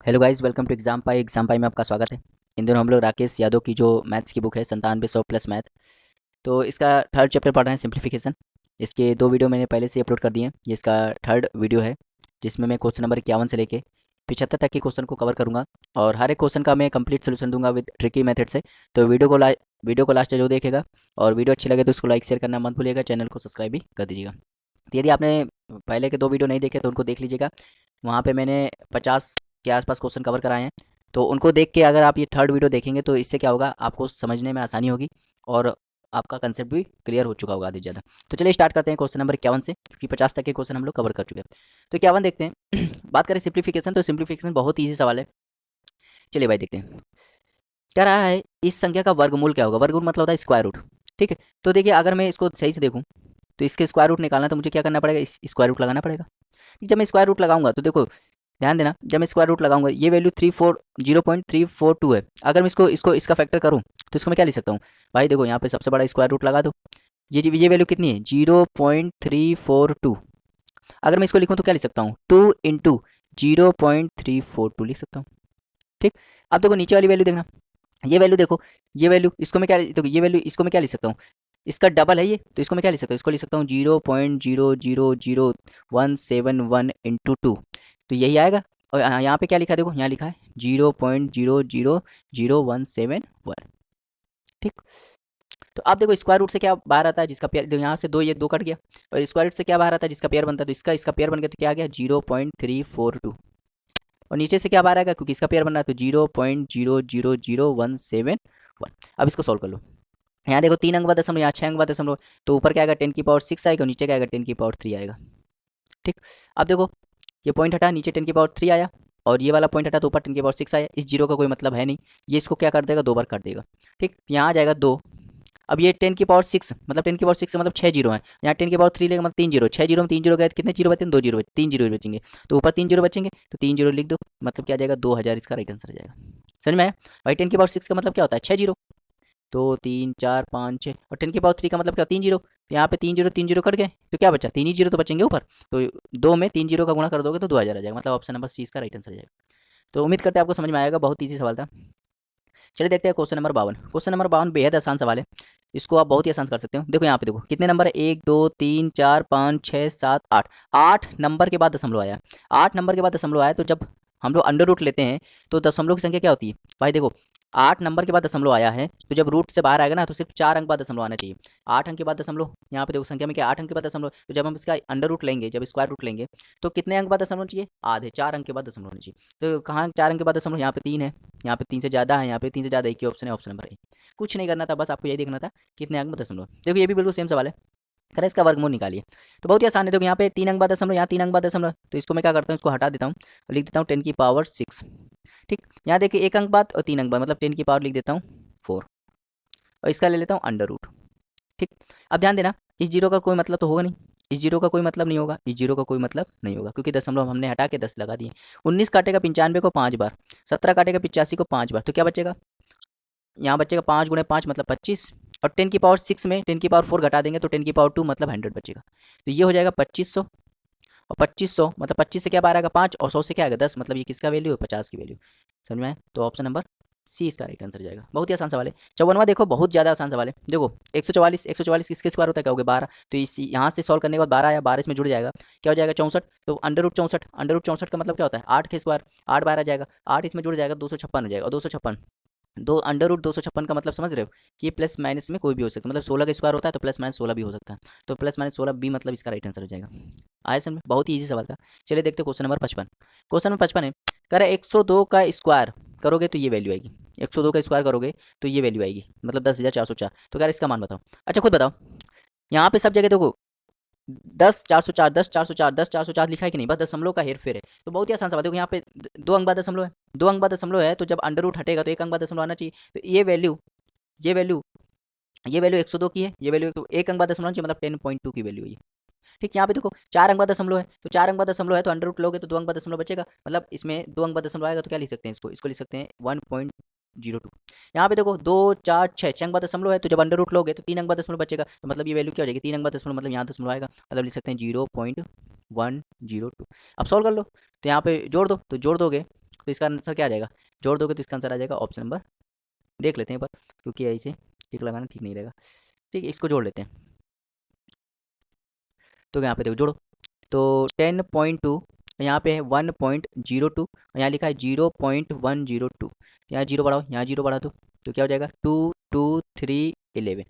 Hello guys, welcome to exam pie में आपका स्वागत है। इन दिनों हम लोग राकेश यादव की जो मैथ्स की बुक है 9700 प्लस मैथ, तो इसका थर्ड चैप्टर पढ़ रहे हैं, सिंप्लीफिकेशन। इसके दो वीडियो मैंने पहले से अपलोड कर दिए हैं। ये इसका थर्ड वीडियो है, जिसमें मैं क्वेश्चन नंबर 51 से लेके 75 तक के क्वेश्चन को कवर करूँगा और हर एक क्वेश्चन का मैं कंप्लीट सोल्यूशन दूंगा विद ट्रिकी मेथड से। तो वीडियो को लास्ट तक जो देखेगा और वीडियो अच्छी लगे तो उसको लाइक शेयर करना मत भूलिएगा, चैनल को सब्सक्राइब भी कर दीजिएगा। तो यदि आपने पहले के दो वीडियो नहीं देखे तो उनको देख लीजिएगा। वहाँ पे मैंने 50 के आसपास क्वेश्चन कवर कराए हैं। तो उनको देख के अगर आप ये थर्ड वीडियो देखेंगे तो इससे क्या होगा, आपको समझने में आसानी होगी और आपका कंसेप्ट भी क्लियर हो चुका होगा आधे ज़्यादा। तो चलिए स्टार्ट करते हैं क्वेश्चन नंबर 51 से, क्योंकि 50 तक के क्वेश्चन हम लोग कवर कर चुके हैं। तो 51 देखते हैं। बात करें सिंप्लीफिकेशन, तो सिंप्लीफिकेशन बहुत ईजी सवाल है। चलिए भाई देखते हैं क्या रहा है। इस संख्या का वर्गमूल क्या होगा? वर्गमूल मतलब होता है स्क्वायर रूट। ठीक है, तो देखिए अगर मैं इसको सही से देखूँ तो इसके स्क्वायर रूट निकालना, तो मुझे क्या करना पड़ेगा, इस स्क्वायर रूट लगाना पड़ेगा। जब मैं स्क्वायर रूट लगाऊंगा तो देखो ध्यान देना, जब मैं स्क्वायर रूट लगाऊंगा ये वैल्यू 0.342 है। अगर मैं इसको इसको इसका फैक्टर करूँ तो इसको मैं क्या लिख सकता हूँ भाई? देखो यहाँ पे सबसे बड़ा स्क्वायर रूट लगा दो। ये वैल्यू कितनी है? 0.342। अगर मैं इसको लिखूँ तो क्या लिख सकता हूँ? 2 × 0.342 लिख सकता हूँ। ठीक, अब देखो नीचे वाली वैल्यू देखना। ये वैल्यू देखो, ये वैल्यू इसको मैं क्या, देखो ये वैल्यू इसको मैं क्या लिख सकता हूँ? इसका डबल है ये, तो इसको मैं क्या लिख सकता हूँ? इसको लिख सकता हूँ 0.0000171 × 2। तो यही आएगा। और यहाँ पे क्या लिखा है? देखो यहाँ लिखा है 0.0000171। ठीक, तो अब देखो स्क्वायर रूट से क्या बाहर आता है जिसका पेयर, यहाँ से दो, ये दो कट गया, और स्क्वायर रूट से क्या बाहर आता है जिसका पेयर बनता है, तो इसका पेयर बन गया, तो क्या आ गया 0.342। और नीचे से क्या बाहर आएगा, क्योंकि इसका पेयर बन रहा है तो 0.000171। अब इसको सॉल्व कर लो। यहाँ देखो 3 अंक बाद दशमलव, यहाँ 6 अंक बाद दशमलव, तो ऊपर क्या आएगा 10⁻6 आएगा और नीचे क्या आएगा 10⁻3 आएगा। ठीक, अब देखो ये पॉइंट हटा, नीचे 10⁻3 आया और ये वाला पॉइंट हटा तो ऊपर 10⁻6 आया। इस जीरो का कोई मतलब है नहीं, ये इसको क्या कर देगा, दो बार कर देगा। ठीक, यहाँ आ जाएगा 2। अब ये 10⁻6 मतलब 10⁻6 मतलब 6 जीरो है। यहाँ 10⁻3 लेगा मतलब 3 जीरो, 6 जीरो में 3 जीरो गए तो कितने जीरो बचते हैं? 2 जीरो, 3 जीरो बचेंगे। तो ऊपर 3 जीरो बचेंगे तो 3 जीरो लिख दो, मतलब क्या आ जाएगा 2000। इसका राइट आंसर आ जाएगा। समझ में आया भाई? 10⁻6 का मतलब क्या होता है? 6 जीरो। तो 3 4 5 6, और 10⁻3 का मतलब क्या? 3 जीरो। यहाँ पे 3 जीरो कट गए तो क्या बचा? 3 ही जीरो तो बचेंगे ऊपर। तो 2 में 3 जीरो का गुणा कर दोगे तो 2000 आ जाएगा, मतलब ऑप्शन नंबर सी इसका राइट आंसर आ जाएगा। तो उम्मीद करते हैं आपको समझ में आएगा, बहुत ईजी सवाल था। चलिए देखते हैं क्वेश्चन नंबर 52। क्वेश्चन नंबर 52 बेहद आसान सवाल है, इसको आप बहुत ही आसान कर सकते हो। देखो यहाँ पे देखो कितने नंबर है, 1 2 3 4 5 6 7 8। 8 नंबर के बाद दशमलव आया। 8 नंबर के बाद दशमलव आया, तो जब हम लोग अंडर रूट लेते हैं तो दशमलव की संख्या क्या होती है भाई? देखो 8 नंबर के बाद दशमलव आया है, तो जब रूट से बाहर आएगा ना तो सिर्फ 4 अंक बाद दशमलव आना चाहिए। 8 अंक के बाद दशमलव, यहाँ पे देखो संख्या में क्या 8 अंक के बाद दशमलव, तो जब हम इसका अंडर रूट लेंगे, जब स्क्वायर रूट लेंगे तो कितने अंक बाद दशमलव चाहिए? आधे, 4 अंक के बाद दशमलव होना चाहिए। तो कहाँ 4 अंक के बाद दशमलव? यहाँ पे 3 है, यहाँ पे 3 से ज़्यादा है, यहाँ पे 3 से ज़्यादा, एक ही ऑप्शन है, ऑप्शन नंबर ए। कुछ नहीं करना था, बस आपको यही देखना था कितने अंक में दशमलव। देखो ये भी बिल्कुल सेम सवाल है, करें इसका वर्गमूल निकालिए। तो बहुत ही आसान है। देखो यहाँ पे 3 अंक बाद दशमलव, यहाँ 3 अंक बाद दशमलव, तो इसको मैं क्या करता हूँ, इसको हटा देता हूँ और लिख देता हूँ 10⁻6। ठीक, यहाँ देखिए 1 अंक बाद और 3 अंक बाद, मतलब 10 की पावर लिख देता हूँ 4, और इसका ले लेता हूँ अंडर रूट। ठीक, अब ध्यान देना, इस जीरो का कोई मतलब तो होगा नहीं, इस जीरो का कोई मतलब नहीं होगा, इस जीरो का कोई मतलब नहीं होगा, क्योंकि दशमलव हमने हटा के 10 लगा दिए। 19 काटेगा 95 को 5 बार, 17 काटेगा 85 को 5 बार, तो क्या बचेगा? यहाँ बचेगा 5 × 5 मतलब 25, और 10⁻6 में 10⁻4 घटा देंगे तो 10⁻2 मतलब 100 बचेगा। तो ये हो जाएगा 2500, और 2500 मतलब 25 से क्या बाहर आएगा 5, और 100 से क्या आएगा 10, मतलब ये किसका वैल्यू है? 50 की वैल्यू। समझ में आया? तो ऑप्शन नंबर सी इसका राइट आंसर जाएगा। बहुत ही आसान सवाल है। 54वां देखो, बहुत ज़्यादा आसान सवाल है। देखो 144 किसके स्क्वायर होता है? क्या हो गया 12, तो इस यहाँ से सॉल्व करने के बाद 12 आया, 12 इसमें जुड़ जाएगा, क्या हो जाएगा 64। तो अंडर रूट 64, अंडर रूट 64 का मतलब क्या होता है? 8 के स्क्वायर, 8 बार आ जाएगा, 8 इसमें जुड़ जाएगा 256 हो जाएगा, और 256 दो अंडर रूट 256 का मतलब समझ रहे हो कि ये प्लस माइनस में कोई भी हो सकता है, मतलब 16 का स्क्वायर होता है तो प्लस माइनस 16 भी हो सकता है, तो प्लस माइनस 16 बी मतलब इसका राइट आंसर हो जाएगा। आया समझ में? बहुत ही ईजी सवाल था। चलिए देखते हैं क्वेश्चन नंबर 55। क्वेश्चन नंबर 55 है, कह रहा है 102 का स्क्वायर करोगे तो ये वैल्यू आएगी। 102 का स्क्वायर करोगे तो ये वैल्यू आएगी, मतलब 10,404। तो कह रहा है इसका मान बताओ। अच्छा खुद बताओ, यहाँ पे सब जगह देखो 10,404 10,404 10,404 लिखा है कि नहीं? बस दशमलव का हेर फेर है। तो बहुत ही आसान सवाल। देखो यहाँ पे 2 अंक बाद दशमलव है, 2 अंक बाद दशमलव है, तो जब अंडर रूट हटेगा तो 1 अंक बाद दशमलव आना चाहिए। तो ये वैल्यू ये वैल्यू 102 की है, ये वैल्यू तो 1 अंक बाद दशमलव चाहिए, मतलब 10.2 की वैल्यू है ये। ठीक, यहाँ पे देखो 4 अंक बाद दशमलव है, तो 4 अंक बाद दशमलव है तो अंडर रूट लोगे तो 2 अंक बाद दशमलव बचेगा, मतलब इसमें 2 अंक बाद दशमलव आएगा तो क्या लिख सकते हैं? इसको लिख सकते हैं 1.02। यहाँ पे देखो 2 4 6 अंक बाद दशमलव है, तो जब अंडर रूट लोगे तो 3 अंक बाद दशमलव बचेगा, तो मतलब ये वैल्यू क्या हो जाएगी? 3 अंक बाद दशमलव मतलब यहाँ दशमलव आएगा, मतलब लिख सकते हैं 0.102। अब सॉल्व कर लो, तो यहाँ पे जोड़ दो, तो जोड़ दोगे तो इसका आंसर क्या आ जाएगा, जोड़ दोगे तो इसका आंसर आ जाएगा ऑप्शन नंबर, देख लेते हैं पर, क्योंकि ऐसे टिक लगाना ठीक नहीं रहेगा। ठीक है, इसको जोड़ लेते हैं। तो यहाँ पे देखो जोड़ो, तो 10.2 यहाँ पे है 1.02, यहाँ लिखा है 0.102, यहाँ जीरो बढ़ाओ, यहाँ जीरो बढ़ा दो, तो क्या हो जाएगा 22311,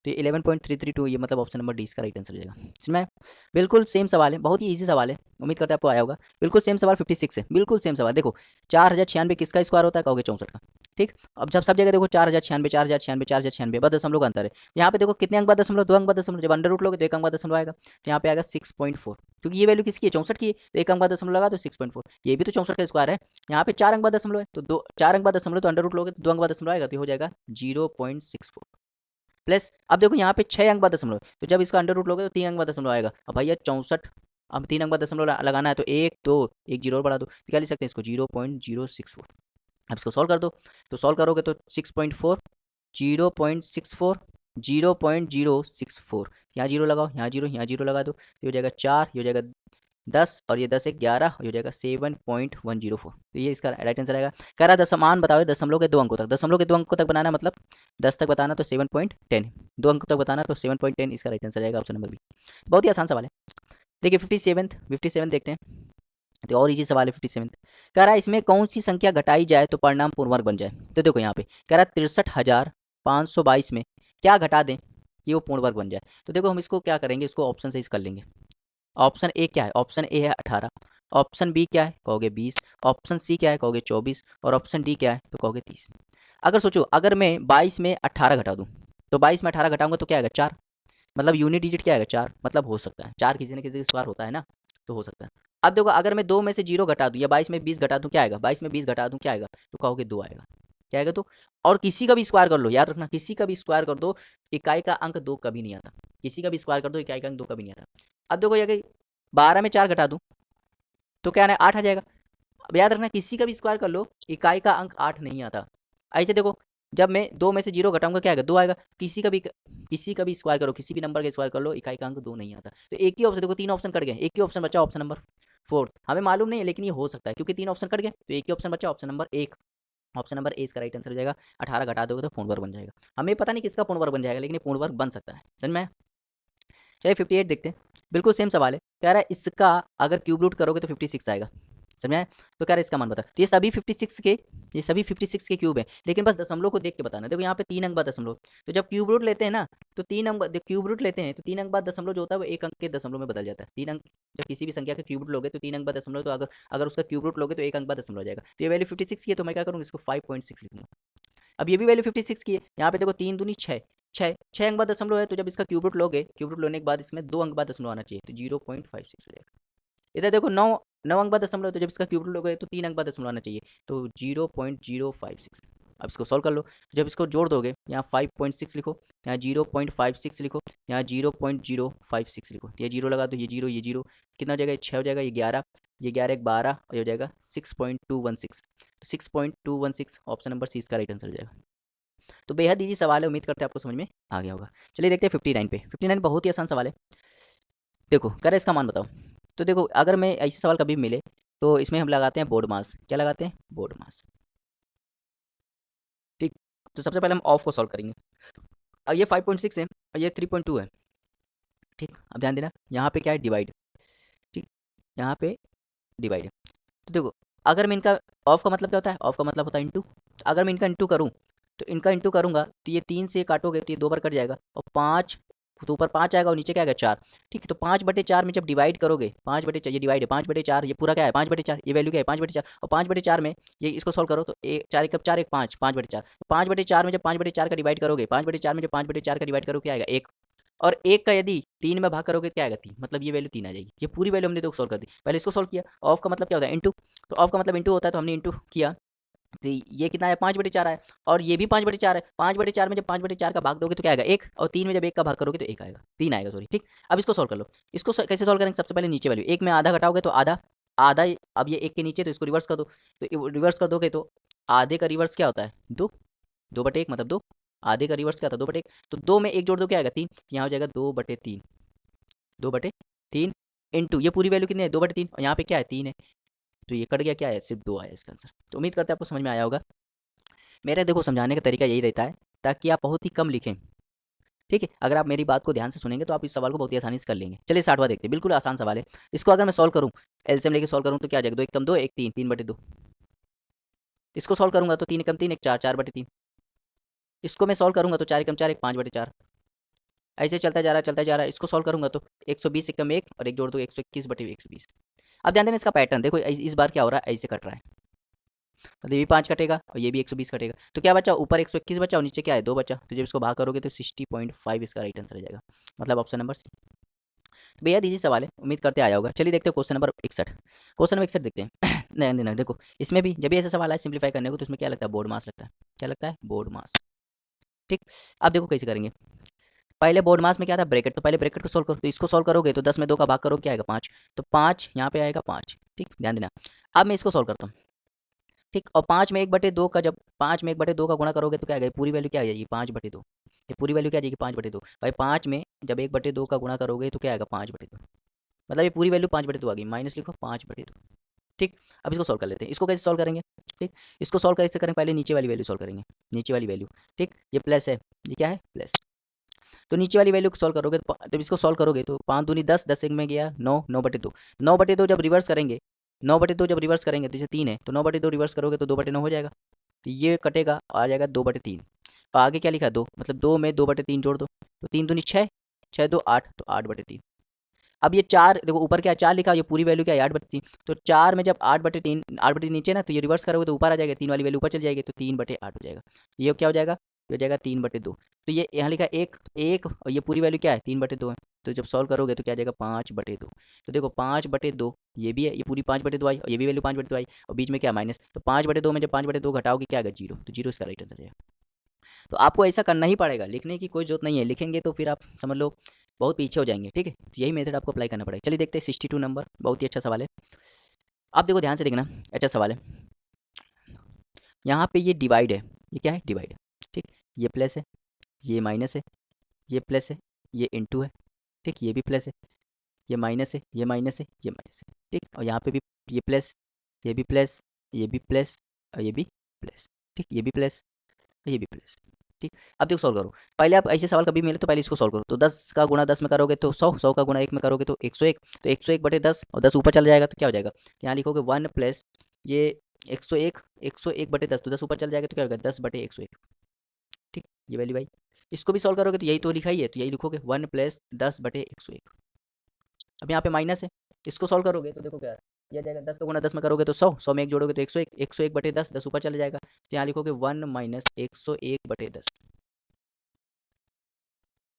तो ये 11.332, ये मतलब ऑप्शन नंबर डी इसका राइट आंसर हो जाएगा। इसमें बिल्कुल सेम सवाल है, बहुत ही इजी सवाल है, उम्मीद करते हैं आपको आया होगा। बिल्कुल सेम सवाल 56 है, बिल्कुल सेम सवाल। देखो 4096 किसका स्क्वायर होता है, कहोगे 64 का। ठीक, अब जब सब जगह देखो 4096 4096 4096, बस दशमलव का अंतर है। यहाँ पे देखो कितने अंक बाद दशमलव, 2 अंक बाद दशमलव, जब अंडर रूट लोगे तो 1 अंक बाद दशमलव आएगा, तो यहाँ पे आएगा 6.4, क्योंकि ये वैल्यू किसकी है, 64 की है, तो 1 अंक बाद दशमलव लगा तो 6.4, ये भी तो 64 का स्क्वायर है। यहाँ पे 4 अंक बाद दशमलव है, तो 4 अंक बाद दशमलव, तो अंडर रूट लोगे तो 2 अंक बाद दशमलव आएगा, तो हो जाएगा 0.64 प्लस। अब देखो यहाँ पे 6 अंक बाद दशमलव, तो जब इसका अंडर रूट लोगे तो 3 अंक बाद दशमलव आएगा। अब भैया 64, अब 3 अंक बाद दशमलव लगाना है, तो 1 2 1 जीरो और बढ़ा दो, तो क्या लिख सकते हैं इसको 0.064। अब इसको सॉल्व कर दो, तो सॉल्व करोगे तो 6.4 0.64 0.064, यहाँ जीरो लगाओ, यहाँ जीरो लगा दो, ये हो जाएगा 4, ये हो जाएगा 10, और ये 10 एक 11, हो जाएगा 7.104, तो ये इसका राइट आंसर आएगा। कह रहा दशमान बताओ दशमलव के 2 अंकों तक, दशमलव के 2 अंकों तक बनाना मतलब 10 तक बताना तो 7.10, 2 अंकों तक बताना तो 7.10, इसका राइट आंसर आएगा ऑप्शन नंबर बी। बहुत ही आसान सवाल है। देखिए 57 देखते हैं, तो और इजी सवाल है 57। कह रहा है इसमें कौन सी संख्या घटाई जाए तो परिणाम पूर्ण वर्ग बन जाए। तो देखो यहाँ पे कह रहा है 63,522 में क्या घटा दें कि वो पूर्ण वर्ग बन जाए। तो देखो हम इसको क्या करेंगे, इसको ऑप्शन से कर लेंगे। ऑप्शन ए क्या है, ऑप्शन ए है 18, ऑप्शन बी क्या है, कहोगे 20, ऑप्शन सी क्या है, कहोगे 24, और ऑप्शन डी क्या है, तो कहोगे 30। अगर सोचो अगर मैं 22 में 18 घटा दूँ, तो 22 में 18 घटाऊंगा तो क्या आएगा 4, मतलब यूनिट डिजिट क्या आएगा 4, मतलब हो सकता है 4 किसी न किसी का स्क्वायर होता है ना, तो हो सकता है। अब देखो अगर मैं 2 में से 0 घटा दूँ या 22 में 20 घटा दूँ, क्या आएगा, 22 में 20 घटा दूँ क्या आएगा, तो कहोगे 2 आएगा, क्या आएगा तो। और किसी का भी स्क्वायर कर लो, याद रखना किसी का भी स्क्वायर कर दो, इकाई का अंक 2 कभी नहीं आता, किसी का भी स्क्वायर कर दो इकाई का अंक 2 कभी नहीं आता। अब देखो ये 12 में 4 घटा दूँ तो क्या आना है 8 आ जाएगा। अब याद रखना किसी का भी स्क्वायर कर लो, इकाई का अंक 8 नहीं आता। ऐसे देखो जब मैं 2 में से 0 घटाऊंगा क्या आएगा 2 आएगा, किसी का भी स्क्वायर करो, किसी भी नंबर का स्क्वायर कर लो, इकाई का अंक 2 नहीं आता। तो एक ही ऑप्शन, देखो 3 ऑप्शन कट गए, एक ही ऑप्शन बचा ऑप्शन नंबर 4, हमें मालूम नहीं है लेकिन ये हो सकता है क्योंकि 3 ऑप्शन कट गए, तो एक ही ऑप्शन बचा option number 1, option number A इसका राइट आंसर हो जाएगा। 18 घटा दोगे तो पूर्ण वर्ग बन जाएगा। हमें पता नहीं किसका पूर्ण वर्ग बन जाएगा, लेकिन ये पूर्ण वर्ग बन सकता है, समझ में। चलिए 58 देखते हैं, बिल्कुल सेम सवाल है। कह रहा है इसका अगर क्यूब रूट करोगे तो 56 आएगा, समझ में आया? तो कह रहा है इसका मान बता। तो ये सभी 56 के क्यूब है, लेकिन बस दशमलव को देख के बताना। देखो यहाँ पे 3 अंक बाद दशमलव, तो जब क्यूब रूट लेते हैं ना, तो 3 अंक क्यूब रूट लेते हैं तो 3 अंक बाद दशमलव जो होता है वो 1 अंक के दशमलव में बदल जाता है। 3 अंक जब किसी भी संख्या का क्यूब रूट लोगे तो 3 अंक बाद दशमलव, तो अगर उसका क्यूब रूट लोगे तो 1 अंक बाद दशमलव हो जाएगा। तो ये वैल्यू 56 की है, तो मैं क्या करूँगा इसको 5.6 लिखूंगा। अब ये भी वैल्यू 56 की है, यहाँ पे देखो 3 दूनी 6, 6 अंक बाद दशमलव है, तो जब इसका क्यूब रूट लोगे, क्यूब रूट लेने के बाद इसमें 2 अंक बाद दशमलव आना चाहिए, तो 0.56 हो जाएगा। इधर देखो 9 अंक बाद दशमलव, तो जब इसका क्यूब रूट लोगे तो 3 अंक बाद दशमलव आना चाहिए, तो 0.056। अब इसको सॉल्व कर लो, जब इसको जोड़ दोगे यहाँ 5.6 लिखो, यहाँ 0.56 लिखो, यहाँ 0.056 लिखो, तो ये जीरो लगा दो, ये जीरो कितना हो जाएगा, 6 हो जाएगा, ये 11, ये 11 एक 12, और ये हो जाएगा 6.216, 6.216 ऑप्शन नंबर सी इसका राइट आंसर हो जाएगा। तो बेहद ईजी सवाल है, उम्मीद करते हैं आपको समझ में आ गया होगा। चलिए देखते हैं 59 पे। 59 बहुत ही आसान सवाल है। देखो कह रहा है इसका मान बताओ। तो देखो अगर मैं ऐसे सवाल कभी मिले तो इसमें हम लगाते हैं बोर्ड मास। क्या लगाते हैं, बोर्ड मास। ठीक, तो सबसे पहले हम ऑफ को सॉल्व करेंगे। अब ये 5.6 है और ये 3.2 है। ठीक, अब ध्यान देना यहाँ पे क्या है, डिवाइड। ठीक, यहाँ पे डिवाइड है। तो देखो अगर मैं इनका, ऑफ का मतलब क्या होता है, ऑफ का मतलब होता है इंटू। तो अगर मैं इनका इंटू करूँ, तो इनका इंटू करूँगा तो ये 3 से काटोगे तो ये 2 बार कट जाएगा, और 5 तो ऊपर 5 आएगा और नीचे क्या आएगा 4। ठीक है, तो 5/4 में जब डिवाइड करोगे, 5/4 ये डिवाइड है, 5/4 ये पूरा क्या है 5/4, ये वैल्यू क्या है 5/4, और 5/4 में ये इसको सॉल्व करो तो 4 1 4 1 5, 5/4, 5/4 में जब 5/4 का डिवाइड करोगे, 5/4 में जब 5/4 का डिवाइड करोगे क्या आएगा 1, और 1 का यदि 3 में भाग करोगे तो क्या आएगा 3, मतलब ये वैल्यू 3 आ जाएगी। ये पूरी वैल्यू हमने तो सॉल्व कर दी, पहले इसको सॉल्व किया। ऑफ का मतलब क्या होता है इंटू, तो ऑफ का मतलब इंटू होता है, तो हमने इंटू किया, तो ये कितना है 5/4 है, और ये भी 5/4 है। 5/4 में जब 5/4 का भाग दोगे तो क्या आएगा 1, और 3 में जब 1 का भाग करोगे तो 1 आएगा, 3 आएगा सॉरी। ठीक, अब इसको सॉल्व कर लो। इसको कैसे सॉल्व करेंगे, सबसे पहले नीचे वैल्यू 1 में आधा घटाओगे तो आधा, आधा अब ये 1 के नीचे, तो इसको रिवर्स कर दो, तो रिवर्स कर दोगे तो आधे का रिवर्स क्या होता है 2, 2/1 मतलब 2, आधे का रिवर्स क्या था 2/1, तो 2 में 1 जोड़ दो क्या आएगा 3, यहाँ हो जाएगा 2/3, 2/3 इंटू ये पूरी वैल्यू कितनी है 2/3, और यहाँ पे क्या है 3 है, तो ये कट गया, क्या है, सिर्फ 2 आया इसका आंसर। तो उम्मीद करते हैं आपको समझ में आया होगा। मेरा देखो समझाने का तरीका यही रहता है ताकि आप बहुत ही कम लिखें, ठीक है। अगर आप मेरी बात को ध्यान से सुनेंगे तो आप इस सवाल को बहुत ही आसानी से कर लेंगे। चलिए 60वां देखते हैं, बिल्कुल आसान सवाल है। इसको अगर मैं सॉल्व करूँ, एलसीएम लेके सॉल्व करूँ तो क्या आ जाएगा, 2 एकम 2, 1 3, 3/2। इसको सॉल्व करूंगा तो 3 एकम 3, 1 4, 4/3। इसको मैं सॉल्व करूंगा तो 4 एकम 4, 1 5/4। ऐसे चलता जा रहा है, चलता जा रहा है। इसको सॉल्व करूंगा तो 120 एकम 1 और 1 जोड़ दो, 121/120। अब ध्यान देना इसका पैटर्न देखो, इस बार क्या हो रहा है, ऐसे कट रहा है। मतलब ये भी 5 कटेगा और ये भी 120 कटेगा। तो क्या बचा, ऊपर 121 बचा और नीचे क्या है, 2 बचा। तो जब इसको भाग करोगे तो 60.5 इसका राइट आंसर आ जाएगा, मतलब ऑप्शन नंबर सी। तो बेहद ईजी सवाल है, उम्मीद करते आया होगा। चलिए देखते हैं क्वेश्चन नंबर 61। क्वेश्चन नंबर 61 देखते हैं। नहीं नहीं नहीं, देखो इसमें भी जब भी ऐसा सवाल है सिंप्लीफाई करने को तो इसमें क्या लगता है, बोर्ड मास लगता है। क्या लगता है, बोर्ड मास। ठीक। अब देखो कैसे करेंगे। पहले बोर्ड मास में क्या था, ब्रैकेट। तो पहले ब्रैकेट को सोल्व करो, तो इसको सोल्व करोगे तो 10 में 2 का भाग करो, क्या आएगा, 5। तो 5 यहाँ पे आएगा 5। ठीक, ध्यान देना। अब मैं इसको सोल्व करता हूँ। ठीक, और 5 में 1/2 का, जब 5 में 1/2 का गुणा करोगे तो क्या आएगा, पूरी वैल्यू क्या आ जाएगी, 5/2। ये पूरी वैल्यू क्या आ जाएगी, 5/2। भाई 5 में जब 1/2 का गुणा करोगे तो क्या आएगा, 5/2। मतलब ये पूरी वैल्यू 5/2 आ गई, माइनस लिखो 5/2। ठीक। अब इसको सॉल्व कर लेते हैं। इसको कैसे सॉल्व करेंगे, ठीक। इसको सॉल्व कैसे करेंगे, पहले नीचे वाली वैल्यू सॉल्व करेंगे। नीचे वाली वैल्यू, ठीक, ये प्लस है, ये क्या है, प्लस। तो नीचे वाली वैल्यू को सॉल्व करोगे तो जब इसको सॉल्व करोगे तो 5 दूनी 10, 10 एक में गया 9, 9/2। 9/2 जब रिवर्स करेंगे, 9/2 जब रिवर्स करेंगे तो जैसे 3 है तो 9/2 रिवर्स करोगे तो 2/9 हो जाएगा। तो ये कटेगा, आ जाएगा 2/3। और आगे क्या लिखा, 2, मतलब 2 में 2/3 जोड़ दो तो 3 दूनी 6, 6 2 8, तो 8/3। अब ये 4 देखो ऊपर क्या है, 4 लिखा, ये पूरी वैल्यू क्या है, 8/3। तो 4 में जब 8/3, 8/3 नीचे ना, तो ये रिवर्स करोगे तो ऊपर आ जाएगा, 3 वाली वैल्यू ऊपर चल जाएगी, तो 3/8 हो जाएगा। ये क्या हो जाएगा, ये हो जाएगा 3/2। तो ये यहाँ लिखा 1, 1 और ये पूरी वैल्यू क्या है, 3/2 है। तो जब सॉल्व करोगे तो क्या आ जाएगा, 5/2। तो देखो 5/2 ये भी है, ये पूरी 5/2 आई और ये भी वैल्यू 5/2 आई, और बीच में क्या माइनस। तो 5/2 में जब 5/2 घटाओगे क्या आएगा, 0। तो 0 इसका राइट आंसर है। तो आपको ऐसा करना ही पड़ेगा, लिखने की कोई जरूरत नहीं है। लिखेंगे तो फिर आप समझ लो बहुत पीछे हो जाएंगे, ठीक है। तो यही मेथड आपको अप्लाई करना पड़ेगा। चलिए देखते हैं 62 नंबर, बहुत ही अच्छा सवाल है। आप देखो ध्यान से देखना, अच्छा सवाल है। यहाँ पे ये डिवाइड है, ये क्या है, डिवाइड है। ठीक, ये प्लस है, ये माइनस है, ये प्लस है, ये इंटू है। ठीक, ये भी प्लस है, ये माइनस है, ये माइनस है, ये माइनस है। ठीक, और यहाँ पे भी ये प्लस, ये भी प्लस, ये भी प्लस और ये भी प्लस। ठीक, ये भी प्लस, ये भी प्लस। ठीक। अब देखो सॉल्व करो। पहले आप ऐसे सवाल कभी मिले तो पहले इसको सॉल्व करो। तो 10 का गुणा 10 में करोगे तो 100, 100 का गुणा 1 में करोगे तो 101। तो 101/10 और 10 ऊपर चल जाएगा तो क्या हो जाएगा, तो यहाँ लिखोगे 1 प्लस ये 101, 101/10, तो 10 ऊपर चल जाएगा तो क्या होगा, 10/101। ठीक, ये वैल्यू भाई। इसको भी सॉल्व करोगे तो यही तो लिखा ही है, तो यही लिखोगे 1 प्लस 10/101। अब यहाँ पे माइनस है, इसको सॉल्व करोगे तो देखो क्या है, ये आ जाएगा 10 का गुणा 10 में करोगे तो 100, 100 में 1 जोड़ोगे तो 101, 101/10, 10 ऊपर चला जाएगा। तो यहाँ लिखोगे 1 माइनस 101/10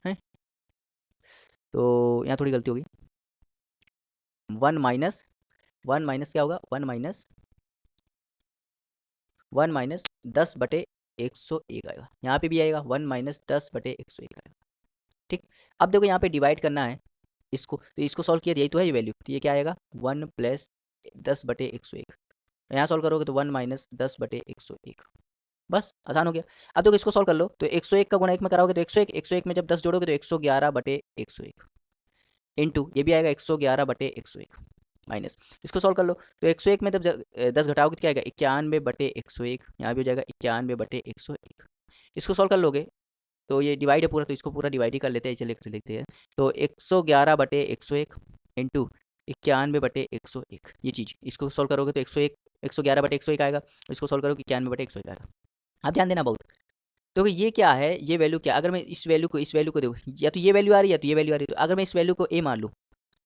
है। तो यहाँ थोड़ी गलती होगी, 1 माइनस, 1 माइनस क्या होगा, 1 माइनस 10/101 आएगा। यहाँ पे भी आएगा 1 माइनस 10/101 आएगा। ठीक। अब देखो यहाँ पे डिवाइड करना है इसको, तो इसको सॉल्व किया, यही तो है ये वैल्यू। तो ये क्या आएगा, 1 प्लस 10/101। यहाँ सॉल्व करोगे तो 1 माइनस 10/101। बस आसान हो गया। अब देखो इसको सॉल्व कर लो, तो 101 का गुणा 1 में कराओगे तो 101, 101 में जब 10 जोड़ोगे तो 111/101 इंटू ये भी आएगा 111/101 माइनस। इसको सॉल्व कर लो, तो 101 में जब 10 घटाओगे तो क्या आएगा, 91/101। यहाँ भी हो जाएगा 91/101। इसको सॉल्व कर लोगे तो ये डिवाइड है पूरा, तो इसको पूरा डिवाइड ही कर लेते हैं, इसे लिख लेते हैं। तो 111/101 इंटू 91/101, ये चीज़ इसको सॉल्व करोगे तो 101, 111/101 आएगा। इसको सॉल्व करोगे 91/101 आएगा। अब ध्यान देना बहुत, तो ये क्या है, ये वैल्यू क्या, अगर मैं इस वैल्यू को देखो, या तो ये वैल्यू आ रही है या तो ये वैल्यू आ रही है। तो अगर मैं इस वैल्यू को ए मान लूँ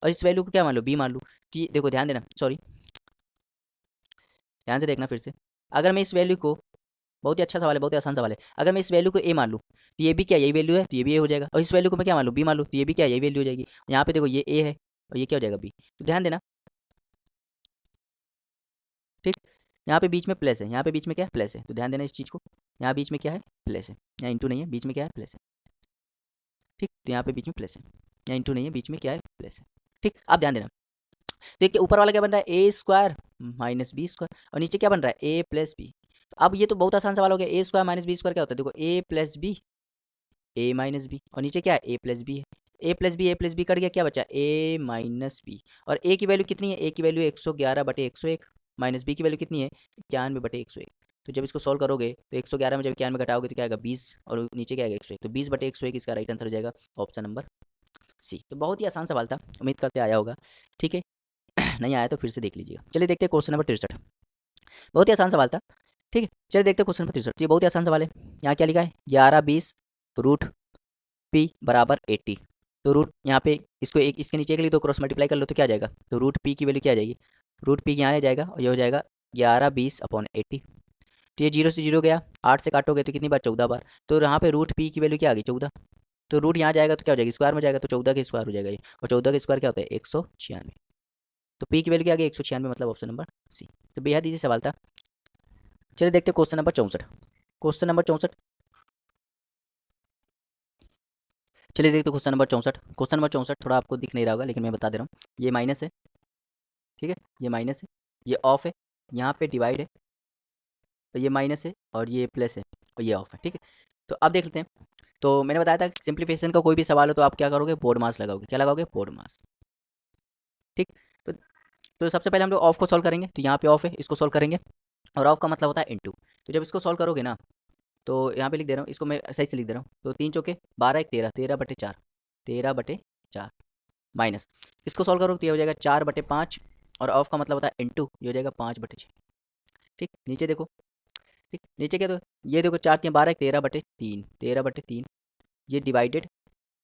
और इस वैल्यू को क्या मान लूँ, बी मान लूँ, तो ये देखो ध्यान देना, सॉरी ध्यान से देखना फिर से। अगर मैं इस वैल्यू को, बहुत ही अच्छा सवाल है, बहुत ही आसान सवाल है। अगर मैं इस वैल्यू को ए मान लूँ तो ये भी क्या, यही वैल्यू है, तो ये भी ए हो जाएगा। और इस वैल्यू को मैं क्या मान लूँ, बी मान लूँ, तो ये भी क्या, यही वैल्यू हो जाएगी। यहाँ पे देखो ये ए है और ये क्या हो जाएगा, बी। तो ध्यान देना, ठीक। यहाँ पे बीच में प्लस है, यहाँ पे बीच में क्या है, प्लस है। तो ध्यान देना इस चीज़ को, यहाँ बीच में क्या है, प्लस है। यहाँ इंटू नहीं है, बीच में क्या है, प्लस है। ठीक, तो यहाँ पे बीच में प्लस है, यहाँ इंटू नहीं है, बीच में क्या है, प्लस है। ठीक, अब ध्यान देना, देखिए ऊपर वाला क्या बन रहा है, ए स्क्वायर माइनस बी स्क्वायर, और नीचे क्या बन रहा है, ए प्लस बी। तो अब ये तो बहुत आसान सवाल हो गया, ए स्क्वायर माइनस बी स्क्वायर क्या होता है, देखो ए प्लस बी, ए माइनस बी, और नीचे क्या है, ए प्लस बी है। ए प्लस बी कट गया, क्या बचा, ए माइनस बी। और ए की वैल्यू कितनी है, ए की वैल्यू 111/101। माइनस बी की वैल्यू कितनी है 91/101। तो जब इसको सॉल्व करोगे तो 111 में जब 91 घटाओगे तो क्या आएगा 20 और नीचे क्या आएगा 101। तो 20/101 इसका राइट आंसर हो जाएगा ऑप्शन नंबर सी। तो बहुत ही आसान सवाल था, उम्मीद करते आया होगा। ठीक है, नहीं आया तो फिर से देख लीजिएगा। चलिए देखते हैं क्वेश्चन नंबर 63। बहुत ही आसान सवाल था। ठीक है, चलिए देखते हैं क्वेश्चन नंबर 63। ये बहुत ही आसान सवाल है। यहाँ क्या लिखा है 11 20 रूट पी बराबर 80। तो रूट यहाँ पे इसको एक इसके नीचे के लिए तो क्रॉस मल्टीप्लाई कर लो तो क्या आ जाएगा, तो रूट पी की वैल्यू क्या आ जाएगी, रूट पी यहाँ आ जाएगा और ये हो जाएगा 11 20/80। तो ये 0 से 0 गया, 8 से काटोगे तो कितनी बार 14 बार। तो यहाँ पे रूट पी की वैल्यू क्या आ गई 14। तो रूट यहाँ जाएगा तो क्या हो जाएगा स्क्वायर में जाएगा, तो 14 के स्क्वायर हो जाएगा ये, और 14 के स्क्वायर क्या होता है 196। तो पी की वैल्यू क्या आ गई 196, मतलब ऑप्शन नंबर सी। तो बेहद ईजी सवाल था। चलिए देखते हैं क्वेश्चन नंबर 64। क्वेश्चन नंबर 64, चलिए देखते क्वेश्चन नंबर 64। क्वेश्चन नंबर 64 थोड़ा आपको दिख नहीं रहा होगा लेकिन मैं बता दे रहा हूँ। ये माइनस है, ठीक है, ये माइनस है, ये ऑफ है, यहाँ पे डिवाइड है, तो ये माइनस है और ये प्लस है और ये ऑफ है। ठीक है, तो अब देख लेते हैं। तो मैंने बताया था सिंप्लीफिकेशन का कोई भी सवाल हो तो आप क्या करोगे बोर्ड मास लगाओगे, क्या लगाओगे बोर्ड मास। ठीक, तो, तो सबसे पहले हम लोग ऑफ को सॉल्व करेंगे। तो यहाँ पे ऑफ है, इसको सॉल्व करेंगे, और ऑफ का मतलब होता है इनटू। तो जब इसको सॉल्व करोगे ना, तो यहाँ पे लिख दे रहा हूँ, इसको मैं सही से लिख दे रहा हूँ। तो 3 चौके 12 1 13, 13/4, 13/4 माइनस, इसको सॉल्व करो तो ये हो जाएगा 4/5, और ऑफ का मतलब होता है इनटू, ये हो जाएगा 5/6। ठीक, नीचे देखो, ठीक नीचे क्या, तो ये देखो 4 3 12 13/3, 13/3, ये डिवाइडेड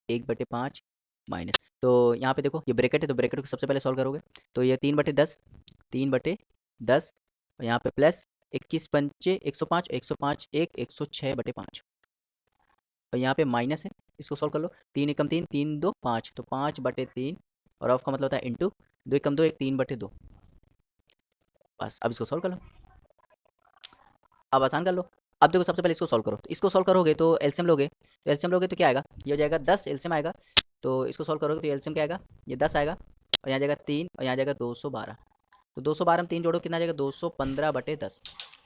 1/5 माइनस। तो यहाँ पे देखो ये ब्रैकेट है, तो ब्रैकेट को सबसे पहले सॉल्व करोगे तो ये 3/10, 3/10, और यहाँ पे प्लस 21 पंचे 105, 105 1 106/5, और यहाँ पे माइनस है, इसको सॉल्व कर लो। 3 एकम 3, 3 2 5, तो 5/3, और ऑफ का मतलब होता है इंटू, 2 एकम 2 1, 3/2। बस अब इसको सॉल्व कर लो, अब आसान कर लो। अब देखो सबसे पहले इसको सॉल्व करो, तो इसको सॉल्व करोगे तो एलसीएम लोगे, तो एलसीएम लोगे तो क्या आएगा, ये हो जाएगा 10 एलसीएम आएगा। तो इसको सॉल्व करोगे तो एलसीएम क्या आएगा, ये 10 आएगा, और यहाँ जाएगा 3, और यहाँ जाएगा 212। तो 212 में 3 जोड़ो कितना आ जाएगा 215/10।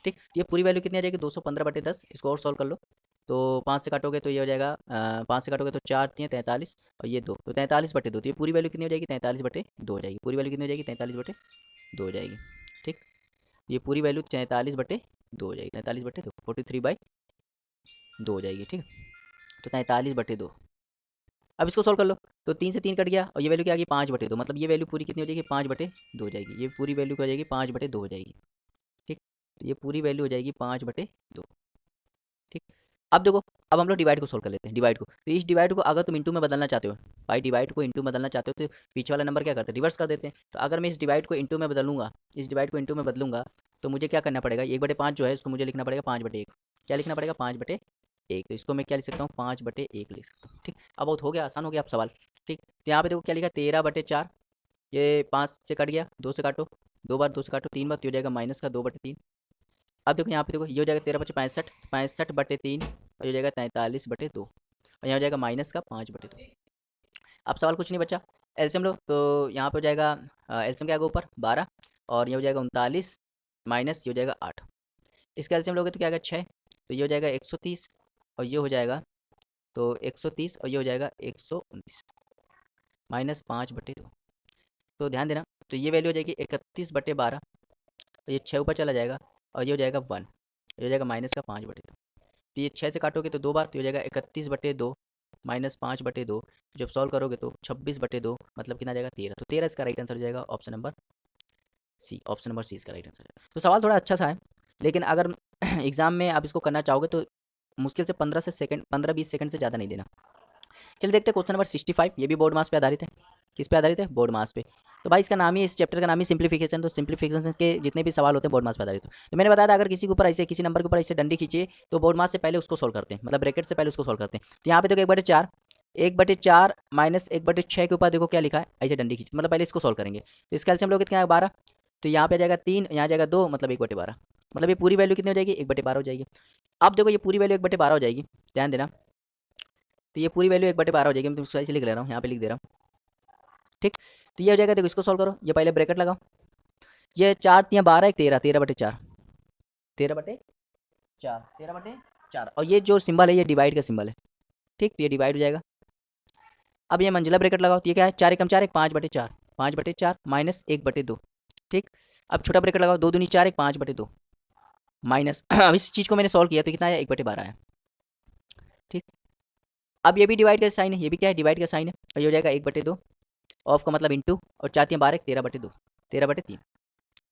ठीक, तो ये पूरी वैल्यू कितनी आ जाएगी 215/10। इसको और सॉल्व कर लो, तो 5 से काटोगे तो ये हो जाएगा 5 से काटोगे तो 4 3 43, और ये 2, तो 43/2। तो ये पूरी वैल्यू कितनी हो जाएगी 43/2 हो जाएगी। पूरी वैल्यू कितनी हो जाएगी 43/2 हो जाएगी। ठीक, ये पूरी वैल्यू 43/2 हो जाएगी, 43/2 43/2 हो जाएगी। ठीक, तो 43/2। अब इसको सॉल्व कर लो, तो 3 से 3 कट गया, और ये वैल्यू क्या आ गई 5/2, मतलब ये वैल्यू पूरी कितनी हो जाएगी 5/2 हो जाएगी। ये पूरी वैल्यू क्या हो जाएगी 5/2 हो जाएगी। ठीक, तो ये पूरी वैल्यू हो जाएगी 5/2। ठीक, अब देखो, अब हम लोग डिवाइड को सॉल्व कर लेते हैं। डिवाइड को, तो इस डिवाइड को अगर तुम इंटू में बदलना चाहते हो, भाई डिवाइड को इंटू में बदलना चाहते हो, तो पीछे वाला नंबर क्या करते हैं रिवर्स कर देते हैं। तो अगर मैं इस डिवाइड को इंटू में बदलूंगा, इस डिवाइड को इंटू में बदलूंगा, तो मुझे क्या करना पड़ेगा, 1/5 जो है उसको मुझे लिखना पड़ेगा 5/1। क्या लिखना पड़ेगा 5/1। तो इसको मैं क्या लिख सकता हूँ 5/1 लिख सकता हूँ। ठीक, अब बहुत हो गया, आसान हो गया अब सवाल। ठीक, तो यहाँ पे देखो क्या लिखा 13/4, ये 5 से कट गया, 2 से काटो, 2 बार 2 से काटो 3 बार, तो हो जाएगा माइनस का 2/3। अब देखो यहाँ पे देखो ये हो जाएगा 13/65, 65/3, और ये हो जाएगा 43/2, और यहाँ हो जाएगा माइनस का 5/2। अब सवाल कुछ नहीं बचा, एलसीएम लो, तो यहाँ पे हो जाएगा एलसीएम क्या आएगा ऊपर 12, और ये हो जाएगा 39, माइनस ये हो जाएगा 8। इसका एलसीएम लोगे तो क्या आएगा 6, तो ये हो जाएगा 130, और ये हो जाएगा तो 130, और ये हो जाएगा 129, माइनस 5/2। तो ध्यान देना, तो ये वैल्यू हो जाएगी 31/12, और ये 6 ऊपर चला जाएगा, और ये हो जाएगा 1, ये हो जाएगा माइनस का 5/2। तो ये 6 से काटोगे तो 2 बार, तो हो जाएगा 31/2 माइनस 5/2। जब सॉल्व करोगे तो 26/2, मतलब कितना जाएगा 13। तो 13 इसका राइट आंसर हो जाएगा option number C. Option number C इसका राइट आंसर है। तो सवाल थोड़ा अच्छा सा है, लेकिन अगर एग्जाम में आप इसको करना चाहोगे तो मुश्किल से 15 20 सेकंड से ज़्यादा नहीं देना। चलिए देखते हैं क्वेश्चन नंबर 65। ये भी बोर्ड मास पे आधारित है। किस पे आधारित है, बोर्ड मास पे। तो भाई इसका नाम ही, इस चैप्टर का नाम ही सिंप्लीफिकेशन। तो सिंप्लीफिकेशन के जितने भी सवाल होते हैं बोर्ड मास पे आधारित हो। तो मैंने बताया था अगर किसी के ऊपर ऐसे किसी नंबर के ऊपर ऐसे डंडी खींचे तो बोर्ड मास से पहले उसको सोल्व करते हैं, मतलब ब्रैकेट से पहले उसको सोल्व करते हैं। तो यहाँ पे देखो 1/4, 1/4 माइनस 1/6 के ऊपर देखो क्या लिखा है, ऐसे डंडी खींच, मतलब पहले इसको सोल्व करेंगे। तो इसका एलसीएम लोग कितना है 12, तो यहाँ पे आ जाएगा 3, यहाँ जाएगा 2, मतलब 1/12, मतलब ये पूरी वैल्यू कितनी हो जाएगी 1/12 हो जाएगी। अब देखो ये पूरी वैल्यू 1/12 हो जाएगी, ध्यान देना। तो ये पूरी वैल्यू 1/12 हो जाएगी, मैं तुम सही से लिख ले रहा हूँ, यहाँ पे लिख दे रहा हूँ। ठीक, तो ये हो जाएगा, देखो इसको सॉल्व करो, ये पहले ब्रैकेट लगाओ, ये 4 3 12 1 13, 13/4, 13/4, 13/4, और ये जो सिंबल है ये डिवाइड का सिंबल है। ठीक, तो ये डिवाइड हो जाएगा। अब ये मंजिला ब्रैकेट लगाओ, तो ये क्या है 4 एकम 4 1, 5/4, 5/4 माइनस 1/2। ठीक, अब छोटा ब्रैकेट लगाओ, 2 दूनी 4, एक 5/2 माइनस अब इस चीज़ को मैंने सॉल्व किया तो कितना आया, 1/12 आया। ठीक, अब ये भी डिवाइड का साइन है, ये भी क्या है, डिवाइड का साइन है, और ये हो जाएगा 1/2, ऑफ का मतलब इंटू, और 4×3 = 12, 13/2, 13/3।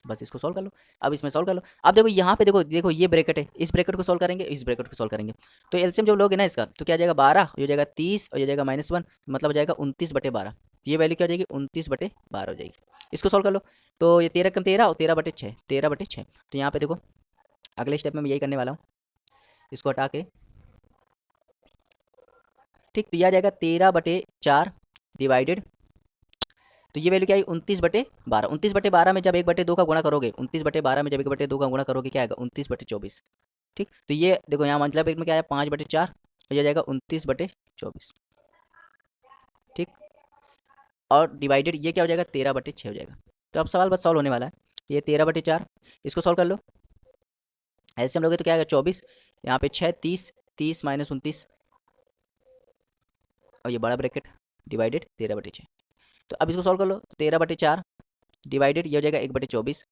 बस इसको सॉल्व कर लो। अब इसमें सॉल्व कर लो। अब देखो यहाँ पे देखो देखो ये ब्रैकेट है, इस ब्रैकेट को सॉल्व करेंगे, इस ब्रैकेट को सॉल्व करेंगे, तो एलसीएम जो लोगे ना इसका, तो क्या आ जाएगा 12, हो जाएगा 30, और हो जाएगा -1, मतलब हो जाएगा 29/12। तो ये वैल्यू क्या हो जाएगी, 29/12 हो जाएगी। इसको सॉल्व कर लो, तो ये 13 कम 13 और 13/6, 13/6। तो यहाँ पे देखो अगले स्टेप में मैं यही करने वाला हूँ, इसको हटा के, ठीक, तो यह आ जाएगा 13/4 डिवाइडेड, तो ये वैल्यू क्या है, 29/12। 29/12 में जब 1/2 का गुणा करोगे, 29/12 में जब 1/2 का गुणा करोगे क्या आएगा, 29/24। ठीक, तो ये देखो यहाँ मतलब एक में क्या आया, 5/4, और ये जाएगा 29/24। ठीक, और डिवाइडेड ये क्या हो जाएगा, 13/6 हो जाएगा। तो अब सवाल बस सॉल्व होने वाला है, ये 13/4, इसको सॉल्व कर लो, ऐसे हम लोग तो क्या आएगा 24, यहाँ पे 6, 30, 30 - 29, और ये बड़ा ब्रैकेट डिवाइडेड 13/6। तो अब इसको सॉल्व कर लो, 13/4 डिवाइडेड ये हो जाएगा 1/24,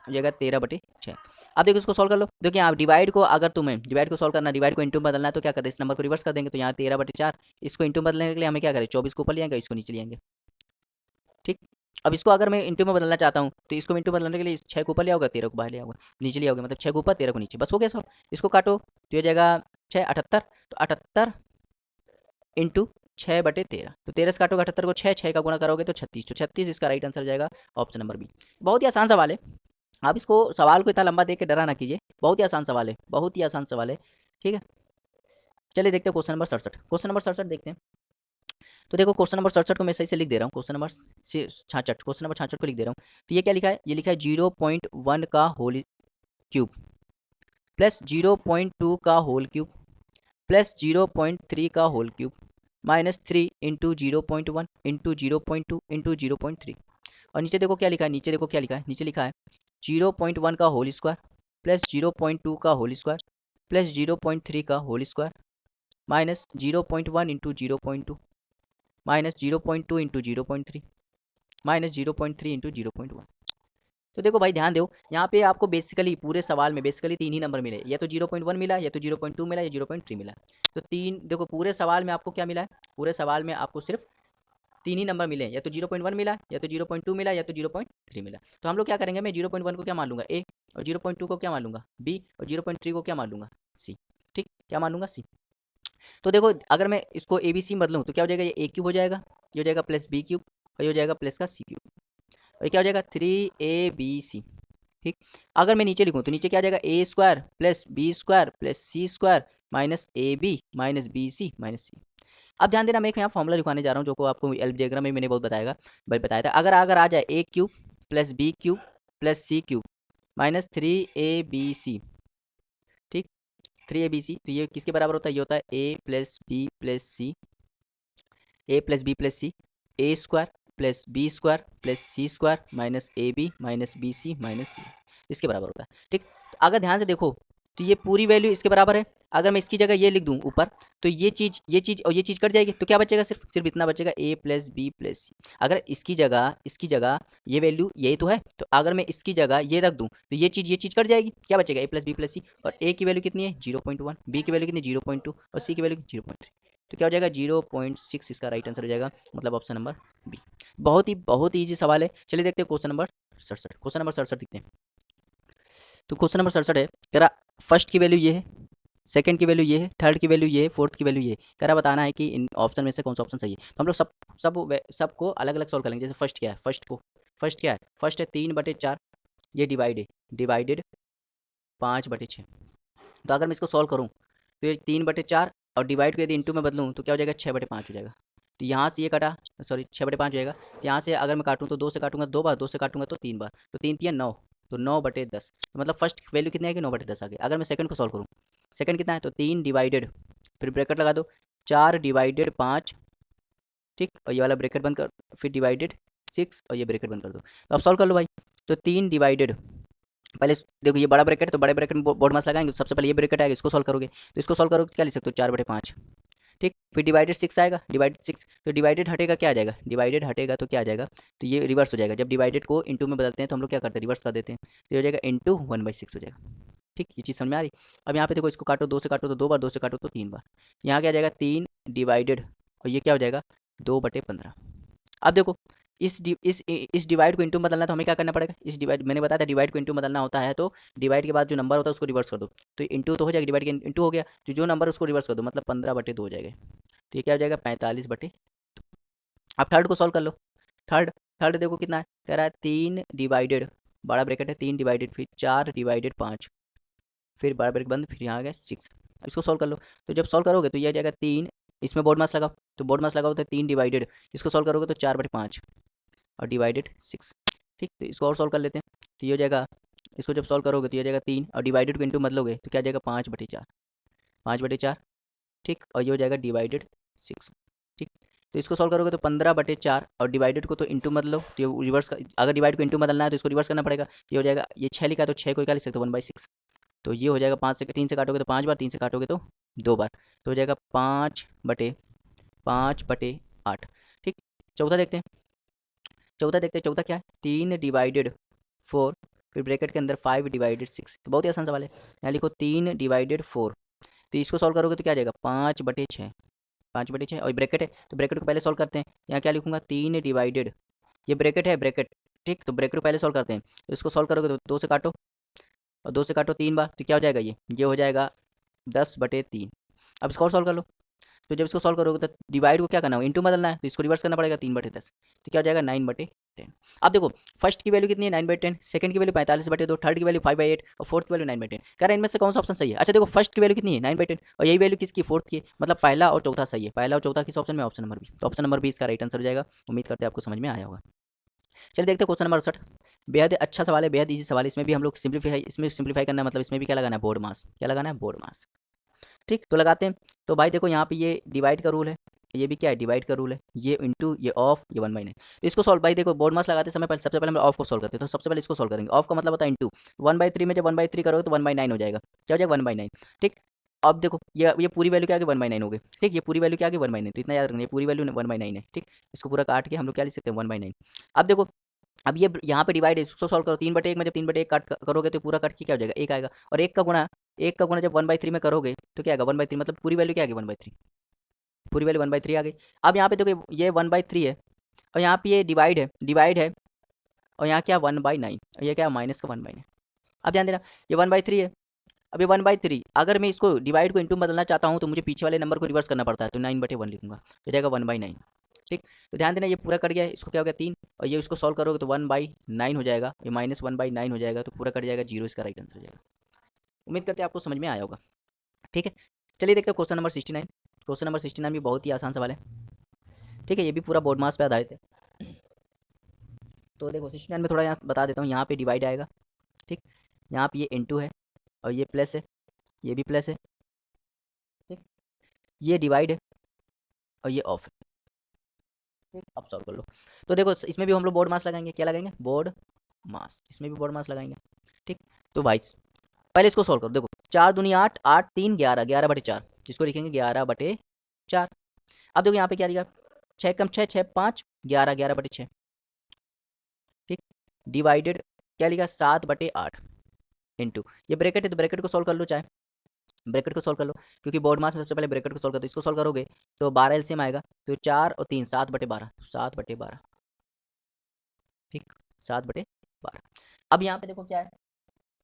हो जाएगा 13/6। अब देखो इसको सॉल्व कर लो, देखिए आप डिवाइड को, अगर तुम्हें डिवाइड को सॉल्व करना, डिवाइड को इंटू बदलना है, तो क्या करते हैं, इस नंबर को रिवर्स कर देंगे। तो यहाँ 13/4, इसको इंटू बदलने के लिए हमें क्या करें, 24 को ऊपर ले आएंगे, इसको नीचे ले आएंगे। ठीक, अब इसको अगर मैं इंटू में बदलना चाहता हूँ, तो इसको इंटू बदलने के लिए 6 को ऊपर ले आओगे, 13 को बाहर ले आओगे, नीचे ले आओगे, मतलब 6 को ऊपर 13 को नीचे, बस हो गया सॉल्व। इसको काटो तो ये जाएगा 6 78, तो 78 इंटू 6/13, तो 13 से काटोगे 78 को, 6 का गुणा करोगे तो 36, तो 36 इसका राइट आंसर हो जाएगा, ऑप्शन नंबर बी। बहुत ही आसान सवाल है, आप इसको सवाल को इतना लंबा देख के डरा ना कीजिए, बहुत ही आसान सवाल है, बहुत ही आसान सवाल है। ठीक है, चलिए देखते हैं क्वेश्चन नंबर 67, क्वेश्चन नंबर 67 देखते हैं। तो देखो क्वेश्चन नंबर 67 को मैं सही से लिख दे रहा हूँ, क्वेश्चन नंबर 66, क्वेश्चन नंबर 66 को लिख दे रहा हूँ। तो ये क्या लिखा है, ये लिखा है 0.1 का होल क्यूब प्लस 0.2 का होल क्यूब प्लस 0.3 का whole cube -3 into 0.1 into 0.2 into 0.3। और नीचे देखो क्या लिखा है, नीचे देखो क्या लिखा है, नीचे लिखा है 0.1 का होल स्क्वायर प्लस 0.2 का होल स्क्वायर प्लस 0.3 का whole square -0.1 into 0.2 -0.2 into 0.3 -0.3 into 0.1। तो देखो भाई ध्यान दो, यहाँ पे आपको बेसिकली पूरे सवाल में बेसिकली 3 ही नंबर मिले, या तो 0.1 मिला, या तो 0.2 मिला, या 0.3 मिला। तो 3 देखो पूरे सवाल में आपको क्या मिला है, पूरे सवाल में आपको सिर्फ 3 ही नंबर मिले, या तो 0.1 मिला, या तो 0.2 मिला, या तो 0.3 मिला। तो हम लोग क्या करेंगे, मैं 0.1 को क्या मान लूंगा ए, और 0.2 को क्या मान लूंगा बी, और 0.3 को क्या मान लूंगा सी। ठीक, क्या मान लूंगा सी। तो देखो अगर मैं इसको ए बी सी बदलूँ तो क्या हो जाएगा, ये ए क्यूब हो जाएगा, ये हो जाएगा प्लस बी क्यूब, और ये हो जाएगा प्लस का सी क्यूब, और ये क्या हो जाएगा 3ab। ठीक, अगर मैं नीचे लिखूँ तो नीचे क्या आ जाएगा, A square plus B square plus C square minus A B minus B C minus C. अब ध्यान देना, मैं यहाँ फॉर्मूला लिखवाने जा रहा हूँ, जो को आपको एल्जेब्रा में मैंने बहुत बताया था। अगर अगर आ जाए A cube plus B cube plus C cube minus 3ab। ठीक, 3ab, तो ये किसके बराबर होता है, ये होता है A plus B plus C, A plus B plus C, A square plus B square plus C square minus A B minus B C minus C, इसके बराबर होता है। ठीक, तो अगर ध्यान से देखो तो ये पूरी वैल्यू इसके बराबर है। अगर मैं इसकी जगह ये लिख दूं ऊपर, तो ये चीज़ और ये चीज़ कट जाएगी, तो क्या बचेगा, सिर्फ सिर्फ इतना बचेगा ए प्लस बी प्लस सी। अगर इसकी जगह ये वैल्यू यही तो है, तो अगर मैं इसकी जगह ये रख दूं तो ये चीज़ कट जाएगी, क्या बचेगा, ए प्लस बी प्लस सी, और ए की वैल्यू कितनी है 0.1, बी की वैल्यू कितनी 0.2, और सी की वैल्यू 0.3। तो क्या हो जाएगा 0.6, इसका राइट आंसर हो जाएगा, मतलब ऑप्शन नंबर बी। बहुत ही ईजी सवाल है। चलिए देखते हैं क्वेश्चन नंबर 67, क्वेश्चन नंबर 67 देखते हैं। तो क्वेश्चन नंबर 67 है, कह रहा फर्स्ट की वैल्यू ये है, सेकंड की वैल्यू ये है, थर्ड की वैल्यू ये है, फोर्थ की वैल्यू ये है। कह रहा बताना है कि इन ऑप्शन में से कौन सा ऑप्शन सही है। तो हम लोग सबको अलग अलग सॉल्व करेंगे। जैसे फर्स्ट क्या है, फर्स्ट क्या है, फर्स्ट है 3/4, ये डिवाइडेड 5/6। तो अगर मैं इसको सॉल्व करूँ तो ये 3/4 और डिवाइड को यदि इंटू में बदलूँ तो क्या हो जाएगा 6/5 हो जाएगा। तो यहाँ से ये कटा, सॉरी 6/5 हो जाएगा। तो यहाँ से अगर मैं काटूँ तो 2 से काटूंगा 2 बार, 2 से काटूंगा तो 3 बार, तो 3 3 9, तो 9/10। तो मतलब फर्स्ट वैल्यू कितनी आएगी 9/10 आ गई। अगर मैं सेकंड को सॉल्व करूँ, सेकंड कितना है, तो 3 डिवाइडेड, फिर ब्रैकेट लगा दो, 4 डिवाइडेड 5, ठीक, और ये वाला ब्रैकेट बंद कर, फिर डिवाइडेड 6, और ये ब्रैकेट बंद कर दो। तो अब सॉल्व कर लो भाई। तो 3 डिवाइडेड, पहले देखो ये बड़ा ब्रैकेट है, तो बड़े ब्रैकेट में बोर्ड मास लगाएंगे। सबसे पहले ये ब्रैकेट आएगा, इसको सॉल्व करोगे, तो इसको सॉल्व करोगे क्या लिख सकते हो 4/5, ठीक, फिर डिवाइडेड 6 आएगा, डिवाइडेड 6, तो डिवाइडेड हटेगा क्या आ जाएगा, डिवाइडेड हटेगा तो क्या आ जाएगा, तो ये रिवर्स हो जाएगा। जब डिवाइडेड को इंटू में बदलते हैं तो हम लोग क्या करते हैं, रिवर्स कर देते हैं, तो ये हो जाएगा इंटू 1/6 हो जाएगा। ठीक, ये चीज़ समझ में आ रही। अब यहाँ पे देखो, इसको काटो, 2 से काटो तो 2 बार, 2 से काटो तो 3 बार, यहाँ क्या आ जाएगा 3 डिवाइडेड, और ये क्या हो जाएगा 2/15। अब देखो, इस डिवाइड को इंटू में बदलना है तो हमें क्या करना पड़ेगा, इस डिवाइड, मैंने बताया था डिवाइड को इंटू में बदलना होता है तो डिवाइड के बाद जो नंबर होता है उसको रिवर्स कर दो, तो इंटू तो हो जाएगा, डिवाइड के इंटू हो गया, जो नंबर उसको रिवर्स कर दो, मतलब 15/2 हो जाएगा, तो ये क्या हो जाएगा 45/2। अब थर्ड को सॉल्व कर लो। थर्ड थर्ड देखो कितना है, कह रहा है 3 डिवाइडेड, बड़ा ब्रैकेट है, 3 डिवाइडेड, फिर 4 डिवाइडेड 5, फिर बड़ा ब्रैकेट बंद, फिर यहाँ आ गया 6। अब इसको सॉल्व कर लो, तो जब सॉल्व करोगे तो ये आ जाएगा 3, इसमें बोर्ड मास लगाओ, तो बोर्ड मास लगाओ तो 3 डिवाइडेड, इसको सॉल्व करोगे तो 4/5 और डिवाइडेड 6। ठीक, तो इसको और सॉल्व कर लेते हैं, तो ये हो जाएगा, इसको जब सॉल्व करोगे तो ये हो जाएगा 3, और डिवाइडेड को इंटू मत लोगे तो क्या आ जाएगा 5/4, 5/4। ठीक, और ये हो जाएगा डिवाइडेड 6। ठीक, तो इसको सॉल्व करोगे तो 15/4, और डिवाइडेड को तो इंटू मत लो, तो ये रिवर्स का, अगर डिवाइड को इंटू बदलना है तो इसको रिवर्स करना पड़ेगा, ये हो जाएगा, ये 6 लिखा है तो 6 को क्या लिख सकते हो 1/6, तो ये हो जाएगा 5 से, 3 से काटोगे तो 5 बार, 3 से काटोगे तो 2 बार, तो हो जाएगा 5/8। ठीक, चौथा देखते हैं, चौथा क्या है, 3 डिवाइडेड 4, फिर ब्रैकेट के अंदर 5 डिवाइडेड 6, तो बहुत ही आसान सवाल है। यहाँ लिखो 3 डिवाइडेड 4, तो इसको सॉल्व करोगे तो क्या आ जाएगा 5/6, 5/6, और ब्रैकेट है तो ब्रैकेट को पहले सॉल्व करते हैं, यहाँ क्या लिखूंगा 3 डिवाइडेड, ये ब्रैकेट है ब्रैकेट, ठीक, तो ब्रैकेट को पहले सॉल्व करते हैं, तो इसको सॉल्व करोगे तो 2 से काटो, और 2 से काटो 3 बार, तो क्या हो जाएगा, ये हो जाएगा 10/3। अब इसको और सॉल्व कर लो, तो जब इसको सॉल्व करोगे तो डिवाइड को क्या करना हो, इंटू बदलना है, तो इसको रिवर्स करना पड़ेगा 3/10, तो क्या हो जाएगा 9/10। अब देखो, फर्स्ट की वैल्यू कितनी है 9/10, सेकंड की वैल्यू 45/2, थर्ड की वैल्यू 5/8, और फोर्थ की वैल्यू 9/10। कह रहा है इनमें से कौन सा ऑप्शन सही है। अच्छा देखो, फर्स्ट की वैल्यू कितनी है 9/10, और यही वैल्यू किसकी, फोर्थ की है, मतलब पहला और चौथा सही है, पहला और चौथा किस ऑप्शन में, ऑप्शन नंबर बी, तो ऑप्शन नंबर बी इसका राइट आंसर हो जाएगा। उम्मीद करते हैं आपको समझ में आया होगा। चलिए देखते हैं क्वेश्चन नंबर 68, बेहद अच्छा सवाल है, बेहद ईजी सवाल है, इसमें भी हम लोग सिंप्लीफाई, इसमें सिंप्लीफाई करना है, मतलब इसमें भी क्या लगाना है, बोर्ड मास, क्या लगाना है, बोर्ड मास। ठीक, तो लगाते हैं, तो भाई देखो यहाँ पे ये डिवाइड का रूल है, ये भी क्या है, डिवाइड का रूल है, ये इंटू, ये ऑफ, ये 1/9, तो इसको सॉल्व, भाई देखो बोर्ड मास लगाते समय पहले, सबसे पहले हम ऑफ को सॉल्व करते हैं, तो सबसे पहले इसको सॉल्व करेंगे, ऑफ का मतलब होता है इंटू, 1/3 में जब 1/3 करोगे तो 1/9 हो जाएगा, क्या हो जाएगा 1/9। ठीक, अब देखो ये पूरी वैल्यू क्या आ गई 1/9 हो गई, ठीक, ये पूरी वैल्यू क्या आ गई 1/9, तो इतना याद रखना, ये पूरी वैल्यू 1/9 है। ठीक, इसको पूरा काट के हम लोग क्या लिख सकते हैं 1/9। अब देखो, अब ये यहाँ पे डिवाइड है, इसको सॉल्व करो, 3/1 में जब 3/1 काट करोगे तो पूरा काट के क्या हो जाएगा 1 आएगा, और एक का गुणा जब 1/3 में करोगे तो क्या आएगा 1/3, मतलब पूरी वैल्यू क्या आ गई 1/3, पूरी वैल्यू 1/3 आ गई। अब यहाँ पे देखो ये 1/3 है, और यहाँ पे ये डिवाइड है, और यहाँ क्या 1/9, और ये क्या माइनस का 1/9। अब ध्यान देना, ये 1/3 है, अब ये 1/3, अगर मैं इसको डिवाइड को इंटू में बदलना चाहता हूँ तो मुझे पीछे वाले नंबर को रिवर्स करना पड़ता है, तो 9/1 लिखूंगा, हो जाएगा 1/9। ठीक, तो ध्यान देना, ये पूरा कट गया है, इसको क्या हो गया 3, और ये इसको सॉल्व करोगे तो 1/9 हो जाएगा, ये -1/9 हो जाएगा, तो पूरा कट जाएगा 0, इसका राइट आंसर हो जाएगा। उम्मीद करते हैं आपको समझ में आया होगा। ठीक है, चलिए देखते हैं क्वेश्चन नंबर 69। क्वेश्चन नंबर 69 भी बहुत ही आसान सवाल है। ठीक है, ये भी पूरा बोर्ड मास पे आधारित है। तो देखो 69 में थोड़ा यहाँ बता देता हूँ, यहाँ पे डिवाइड आएगा, ठीक, यहाँ पे ये इंटू है, और ये प्लस है, ये भी प्लस है, ठीक, ये डिवाइड है, और ये ऑफ है। ठीक, अब सॉल्व कर लो, तो देखो इसमें भी हम लोग बोर्ड मास लगाएंगे, क्या लगाएंगे, बोर्ड मास, इसमें भी बोर्ड मास लगाएंगे। ठीक, तो भाई पहले इसको सॉल्व करो, देखो 4 दूनी 8, 8 3 11, 11/4, जिसको लिखेंगे 11/4। अब देखो यहाँ पे क्या लिखा, 6 कम 6, 6 5 11, 11/6। ठीक, डिवाइडेड क्या लिखा 7/8, इंटू, ये ब्रैकेट है तो ब्रैकेट को सॉल्व कर लो, चाहे ब्रैकेट को सॉल्व कर लो, क्योंकि बोर्ड मास में सबसे पहले ब्रैकेट को सॉल्व करते, इसको सॉल्व करोगे तो 12 एलसीएम आएगा, तो 4 और 3 7/12, 7/12। ठीक, 7/12। अब यहाँ पे देखो क्या है,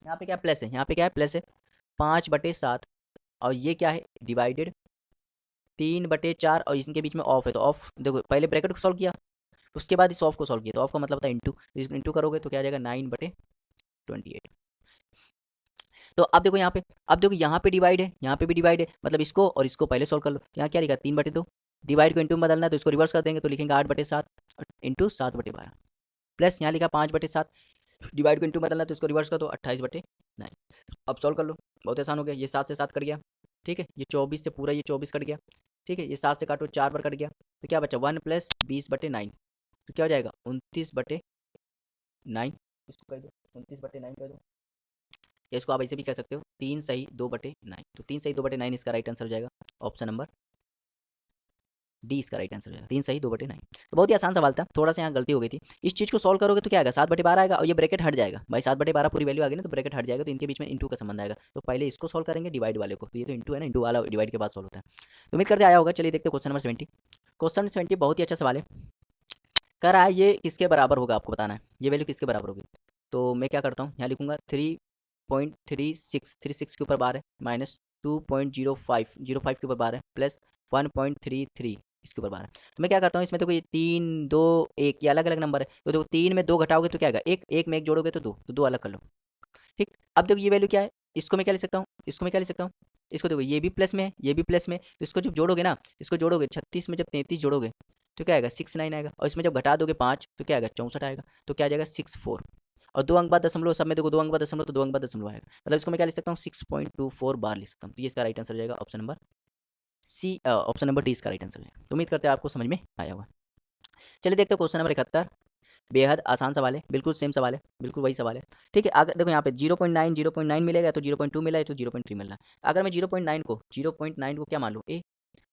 यहाँ पे क्या प्लस है, यहाँ पे क्या है प्लस है, 5/7, और ये क्या है डिवाइडेड 3/4, और इनके बीच में ऑफ है, तो ऑफ देखो पहले ब्रैकेट को सॉल्व किया, उसके बाद इस ऑफ को सॉल्व किया, तो ऑफ का मतलब होता है इंटू, इंटू करोगे तो क्या आ जाएगा 9/28। तो अब देखो यहाँ पे, अब देखो यहाँ पे डिवाइड है, यहाँ पे भी डिवाइड है, मतलब इसको और इसको पहले सॉल्व कर लो, तो यहाँ क्या लिखा 3/2, डिवाइड को इंटू में बदलना है तो इसको रिवर्स कर देंगे, तो लिखेंगे 8/7 इंटू 7/12, प्लस यहाँ लिखा 5/7, डिवाइड को इंटू में बदलना है तो इसको रिवर्स कर दो 28/9। अब सॉल्व कर लो, बहुत आसान हो गया, ये 7 से 7 कट गया, ठीक है, ये 24 से पूरा ये 24 कट गया, ठीक है, ये 7 से काटो 4 बार कट गया, तो क्या बचा 1 + 20/9, तो क्या हो जाएगा 29/9, इसको कर दो 29/9 कर दो, या इसको आप ऐसे भी कह सकते हो 3 सही 2/9, तो 3 सही 2/9 इसका राइट आंसर हो जाएगा, ऑप्शन नंबर डी इसका राइट आंसर हो जाएगा। 3 सही 2/9। तो बहुत ही आसान सवाल था, थोड़ा सा यहाँ गलती हो गई थी। इस चीज़ को सॉल्व करोगे तो क्या आएगा 7/12 आएगा और ये ब्रैकेट हट जाएगा भाई। 7/12 पूरी वैल्यू आ गई ना तो ब्रैकेट हट जाएगा, तो इनके बीच में इंटू का संबंध आएगा। तो पहले इसको सॉल्व करेंगे डिवाइड वाले को, तो ये तो इंटू है ना, इंटू वाला डिवाइड के बाद सॉल्व होता है। तो उम्मीद करते आया होगा। चलिए देखते हैं क्वेश्चन नंबर 70। क्वेश्चन 70 बहुत ही अच्छा सवाल है। कह रहा है ये किसके बराबर होगा, आपको बताना है ये वैल्यू किसके बराबर होगी। तो मैं क्या करता हूँ, यहाँ लिखूंगा 3.36 के ऊपर बार है, माइनस 2.05 के ऊपर बार है, प्लस 1.33 इसके ऊपर बार है। तो मैं क्या करता हूँ इसमें, देखो ये 3 2 1 ये अलग अलग नंबर है, तो देखो 3 में 2 घटाओगे तो क्या आएगा, एक में एक जोड़ोगे तो 2, तो 2 अलग कर लो। ठीक, अब देखो ये वैल्यू क्या है, इसको मैं क्या लिख सकता हूँ, इसको मैं क्या लिख सकता हूँ, इसको देखो ये भी प्लस में है ये भी प्लस में, तो इसको जब जोड़ोगे ना, इसको जोड़ोगे 36 में जब 33 जोड़ोगे तो क्या आएगा 69 आएगा, और इसमें जब घटा दोगे 5 तो क्या आएगा 64 आएगा। तो क्या आ जाएगा 64, और 2 अंक बाद दशमलव, सब में देखो 2 अंक बाद दशमलव, तो 2 अंक बाद दशमलव आएगा, मतलब इसको मैं क्या लिख सकता हूँ 6.24 बार लिख सकता हूँ। तो ये इसका राइट आंसर हो जाएगा option number C, option number D इसका राइट आंसर है। तो उम्मीद करते हैं आपको समझ में आया होगा। चलिए देखते हैं क्वेश्चन नंबर 71। बेहद आसान सवाल है, बिल्कुल सेम सवाल है, बिल्कुल वही सवाल है। ठीक है, अगर देखो यहाँ पे 0.9 0.9 मिलेगा, तो 0.2 मिला है तो 0.3 मिल रहा है। अगर मैं 0.9 को क्या मान लूँ ए,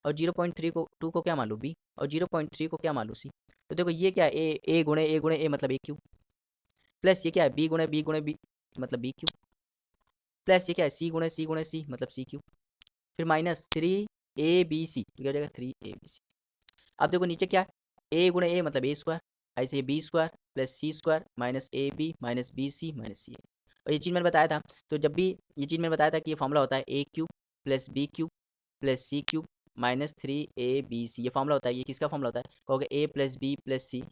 और 0.3 को 2 को क्या मान लूँ बी, और 0.3 को क्या मान लूँ सी, तो देखो ये क्या है ए गुणे ए मतलब ए क्यू, प्लस ये क्या है बी गुणे बी मतलब बी क्यू, प्लस ये क्या है सी गुणे सी मतलब सी क्यू, फिर माइनस 3 AB C, तो क्या हो जाएगा 3 ABC। अब देखो नीचे क्या है, A गुणे A मतलब A स्क्वायर, ऐसे ये B square plus C square minus AB minus BC minus C. और ये चीज़ मैंने बताया था, तो जब भी ये चीज़ मैंने बताया था कि ये फॉर्मूला होता है A³ plus B³ plus C³ minus 3ABC, ये फॉर्मूला होता है। ये किसका फॉर्मूला होता है, कहोगे A plus B plus C,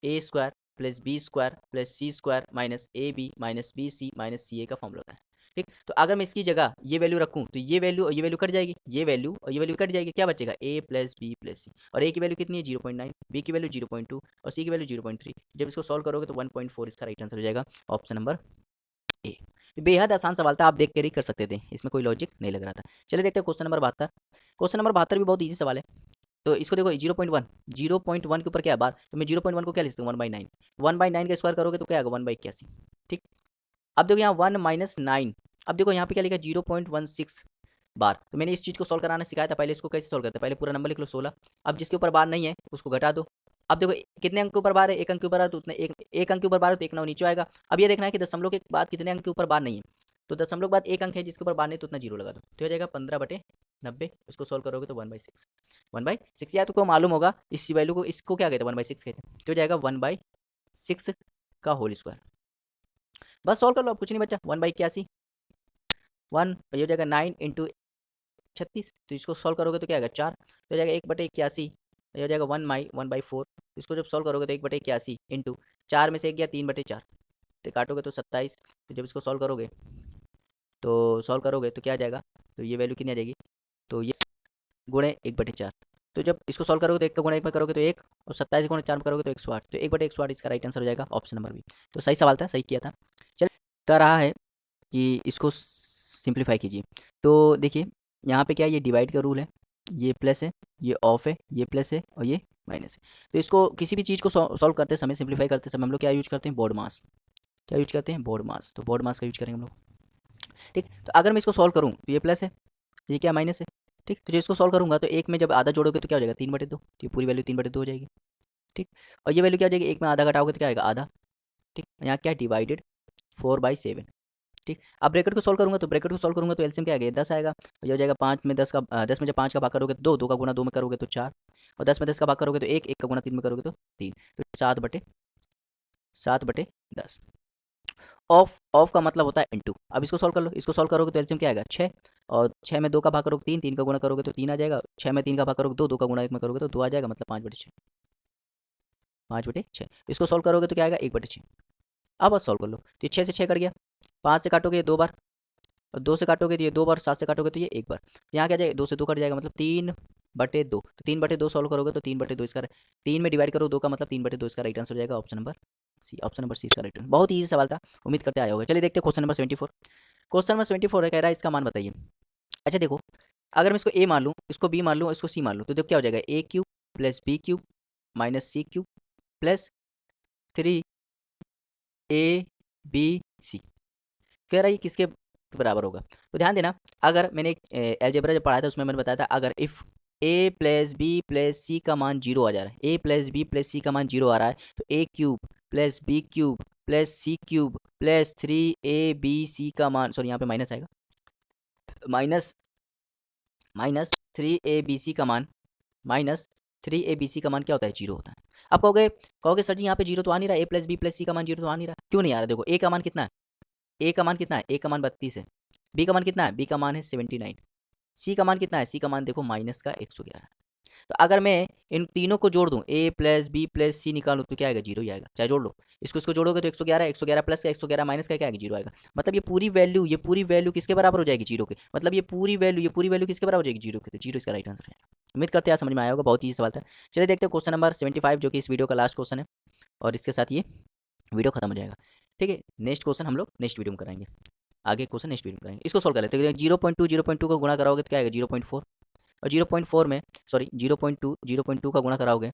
A square plus B square plus C square minus AB minus BC minus C का फॉर्मूला होता है। ठीक, तो अगर मैं इसकी जगह ये वैल्यू रखूँ तो ये वैल्यू और ये वैल्यू कट जाएगी, ये वैल्यू और ये वैल्यू कट जाएगी, क्या बचेगा A प्लस बी प्लस सी, और A की वैल्यू कितनी है 0.9, बी की वैल्यू 0.2 और सी की वैल्यू 0.3। जब इसको सॉल्व करोगे तो 1.4 इसका राइट आंसर हो जाएगा ऑप्शन नंबर ए। बेहद आसान सवाल था, आप देख कर ही कर सकते थे, इसमें कोई लॉजिक नहीं लग रहा था। चलिए देखते हैं क्वेश्चन नंबर 72। क्वेश्चन नंबर 72 भी बहुत ईजी सवाल है। तो इसको देखो 0.1 के ऊपर क्या है बार, तो मैं 0.1 को क्या लिख सकता हूँ 1/9, 1/9 का स्क्वायर करोगे तो क्या आएगा 1/81। ठीक, अब देखो यहाँ 1 - 9, अब देखो यहाँ पे क्या लिखा है 0.16 बार। तो मैंने इस चीज़ को सॉल्व कराना सिखाया था, पहले इसको कैसे सॉल्व करते हैं, पहले पूरा नंबर लिख लो 16। अब जिसके ऊपर बार नहीं है उसको घटा दो। अब देखो कितने अंक के ऊपर बार है, एक अंक के ऊपर है तो उतने एक अंक के ऊपर बार है तो एक नौ नीचे आएगा। अब ये देखना है कि दशमलव के बाद कितने अंक के ऊपर बार नहीं है, तो दशमलव के बाद एक अंक है जिसके ऊपर बार नहीं तो उतना जीरो लगा दो, तो हो जाएगा 15/90। इसको सॉल्व करोगे तो 1/6, 1/6 या तो को मालूम होगा इस वैल्यू को, इसको क्या कहते हैं 1/6 कहते हैं, तो हो जाएगा 1/6 का होल स्क्वायर। बस सॉल्व कर लो, अब कुछ नहीं बचा, 1/81 1, ये हो जाएगा 9 × 36, तो इसको सॉल्व करोगे तो क्या आएगा 4, तो हो जाएगा 1/81, ये हो जाएगा 1/4। इसको जब सॉल्व करोगे तो 1/81 इंटू 4 में से 1 गया 3/4, तो काटोगे तो 27। तो जब इसको सॉल्व करोगे तो क्या आ जाएगा, तो ये वैल्यू कितनी आ जाएगी, तो ये गुणे 1/4। तो जब इसको सॉल्व करोगे तो 1 का गुणा 1 में करोगे तो 1, और 27 गुणा 4 में करोगे तो 108, तो 1/108 इसका राइट आंसर हो जाएगा ऑप्शन नंबर बी। तो सही सवाल था, सही किया था। चल कह रहा है कि इसको सिंप्लीफाई कीजिए। तो देखिए यहाँ पे क्या है, ये डिवाइड का रूल है, ये प्लस है, ये ऑफ है, ये प्लस है और ये माइनस है। तो इसको किसी भी चीज़ को सॉल्व करते समय, सिंप्लीफाई करते समय हम लोग क्या यूज करते हैं, बोर्ड मास। क्या यूज करते हैं, बोर्ड मास। तो बोर्ड मास का यूज करेंगे हम लोग। ठीक, तो अगर मैं इसको सॉल्व करूँ तो ये प्लस है, ये क्या माइनस है। ठीक, तो जो इसको सॉल्व करूँगा तो एक में जब आधा जोड़ोगे तो क्या हो जाएगा 3/2, तो ये पूरी वैल्यू 3/2 हो जाएगी। ठीक, और ये वैल्यू क्या हो जाएगी, एक में आधा घटाओगे तो क्या आएगा आधा। ठीक, यहाँ क्या डिवाइडेड 4/7। ठीक, अब ब्रैकेट को सॉल्व करूँगा तो एलसीएम क्या आएगा 10 आएगा, ये हो जाएगा 5 में 10 का 10 में जब 5 का भाग करोगे तो 2, 2 का गुणा 2 में करोगे तो 4, और 10 में 10 का भाग करोगे तो 1, 1 का गुणा 3 में करोगे तो 3, तो 7/10। ऑफ का मतलब होता है इनटू। अब इसको सॉल्व कर लो, इसको सॉल्व करोगे तो एलसीएम क्या आएगा 6, और 6 में 2 का भाग करोगे 3, 3 का गुणा करोगे तो 3 आ जाएगा, 6 में 3 का भाग करोगे 2, 2 का गुणा 1 में करोगे तो 2 आ जाएगा, मतलब 5/6, 5/6। इसको सॉल्व करोगे तो क्या आएगा 1/6। अब बस सॉल्व कर लो, तो 6 से 6 कट गया, 5 से काटोगे 2 बार, और 2 से काटोगे तो ये 2 बार, 7 से काटोगे तो ये 1 बार। यहाँ क्या जाएगा 2 से 2 कट जाएगा, मतलब 3/2। तो 3/2 सॉल्व करोगे तो 3/2 इसका 3 में डिवाइड करो 2 का मतलब 3/2 इसका राइट आंसर हो जाएगा option number C. Option number C इसका राइट आंसर। बहुत ईजी सवाल था, उम्मीद करते आया होगा। चलिए देखते हैं क्वेश्चन नंबर 74। क्वेश्चन नंबर 74 है, कह रहा है इसका मान बताइए। अच्छा देखो, अगर मैं इसको ए मान लूँ, इसको बी मान लूँ, इसको सी मान लूँ, तो देखो क्या हो जाएगा A³ plus B³ minus C³ plus 3ABC। कह रहा है ये किसके बराबर होगा। तो ध्यान देना, अगर मैंने एक अलजेब्रा जब पढ़ाया था उसमें मैंने बताया था, अगर if A plus B plus C का मान 0 आ जा रहा है, A plus B plus C का मान 0 आ रहा है, तो A cube plus B cube plus C cube plus 3 A B C का मान, सॉरी यहाँ पे माइनस आएगा, minus minus 3 A B C का मान, माइनस 3 ए बी सी का मान क्या होता है, 0 होता है। अब कहोगे कहोगे सर जी यहाँ पे 0 तो आ नहीं रहा, ए प्लस बी प्लस सी का मान 0 तो आ नहीं रहा, क्यों नहीं आ रहा? देखो ए का मान कितना है, ए का मान कितना है, ए का मान 32 है, बी का मान कितना है, बी का मान है 79, सी का मान कितना है, सी का मान देखो माइनस का 111। तो अगर मैं इन तीनों को जोड़ दूं, ए प्लस बी प्लस सी निकालूं तो क्या आएगा, 0 ही आएगा, चाहे जोड़ लो, इसको जोड़ोगे तो 111, 111 प्लस का 111 माइनस का क्या आएगा, 0 आएगा। मतलब ये पूरी वैल्यू किसके बराबर हो जाएगी, 0 के, मतलब ये पूरी वैल्यू किसके बराबर हो जाएगी, 0 के, तो 0 इसका राइट आंसर है। उम्मीद करते हैं आप समझ में आया होगा, बहुत ही सवाल था। चलिए देखते हैं क्वेश्चन नंबर 75 जो कि इस वीडियो का लास्ट क्वेश्चन है, और इसके साथ ये वीडियो खत्म हो जाएगा। ठीक है, नेक्स्ट क्वेश्चन हम लोग नेक्स्ट वीडियो में कराएंगे, आगे क्वेश्चन नेक्स्ट वीडियो में कराएंगे। इसको सोल्व कर लेते हैं। 0.2 को गुणा कराओगे तो क्या आएगा, 0.4, और 0.4 में सॉरी 0.2 का गुणा कराओगे,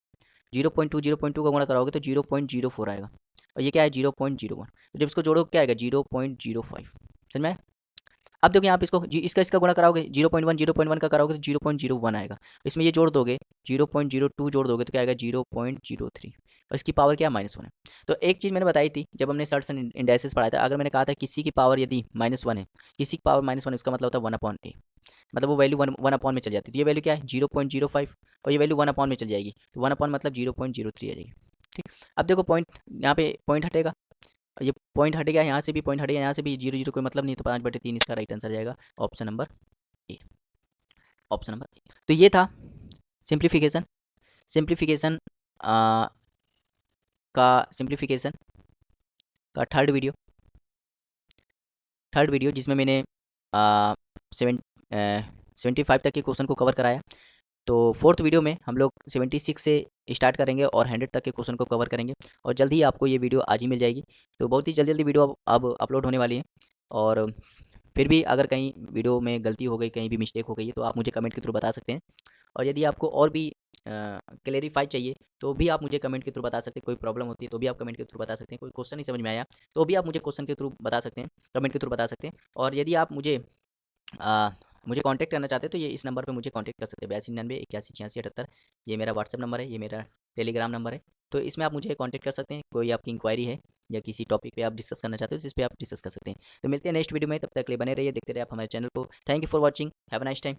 0.2 का गुणा कराओगे तो 0.04 आएगा, और ये क्या है 0.01, तो जब इसको जोड़ोगे क्या आएगा 0.05। समझ में आया? अब देखो यहाँ पे इसका गुणा कराओगे 0.1 का कराओगे तो 0.01 आएगा, इसमें ये जोड़ दोगे 0.02 जोड़ दोगे तो क्या आएगा 0.03, और इसकी पावर क्या है -1 है। तो एक चीज़ मैंने बताई थी जब हमने सर्ट्स एंड इंडाइसेस पढ़ाया था, अगर मैंने कहा था किसी की पावर यदि -1 है, किसी की पावर -1 उसका मतलब होता है 1/a, मतलब वो वैल्यू वन अपॉन में चल जाती है। तो ये वैल्यू क्या है 0.05, और ये वैल्यू 1 अपॉन में चल जाएगी, तो 1 अपॉन मतलब 0.03 आ जाएगी। ठीक, अब देखो पॉइंट, यहाँ पे पॉइंट हटेगा, ये पॉइंट हटेगा, यहाँ से भी पॉइंट हटेगा, यहाँ से भी 0 कोई मतलब नहीं, तो 5/3 इसका राइट आंसर जाएगा option number A, option number A. तो ये था सिंप्लीफिकेशन, सिंप्लीफिकेशन सिंप्लीफिकेशन का थर्ड वीडियो जिसमें मैंने 75 तक के क्वेश्चन को कवर कराया। तो फोर्थ वीडियो में हम लोग 76 से स्टार्ट करेंगे और 100 तक के क्वेश्चन को कवर करेंगे, और जल्द ही आपको ये वीडियो आज ही मिल जाएगी। तो बहुत ही जल्दी वीडियो अब अपलोड होने वाली है, और फिर भी अगर कहीं वीडियो में गलती हो गई, कहीं भी मिस्टेक हो गई है, तो आप मुझे कमेंट के थ्रू बता सकते हैं, और यदि आपको और भी क्लेरिफाई चाहिए तो भी आप मुझे कमेंट के थ्रू बता सकते हैं, कोई प्रॉब्लम होती है तो भी आप कमेंट के थ्रू बता सकते हैं, कोई क्वेश्चन नहीं समझ में आया तो भी आप मुझे क्वेश्चन के थ्रू बता सकते हैं, कमेंट के थ्रू बता सकते हैं। और यदि आप मुझे कांटेक्ट करना चाहते हैं तो ये इस नंबर पे मुझे कांटेक्ट कर सकते हैं, 8299 81 86 78, ये मेरा व्हाट्सअप नंबर है, ये मेरा टेलीग्राम नंबर है। तो इसमें आप मुझे कांटेक्ट कर सकते हैं, कोई आपकी इंक्वायरी है या किसी टॉपिक पे आप डिस्कस करना चाहते हो जिस पे आप डिस्कस कर सकते हैं। तो मिलते हैं नेक्स्ट वीडियो में, तब तक के लिए बने रहिए, देखते रहिए आप हमारे चैनल को। Thank you for watching, have a nice time.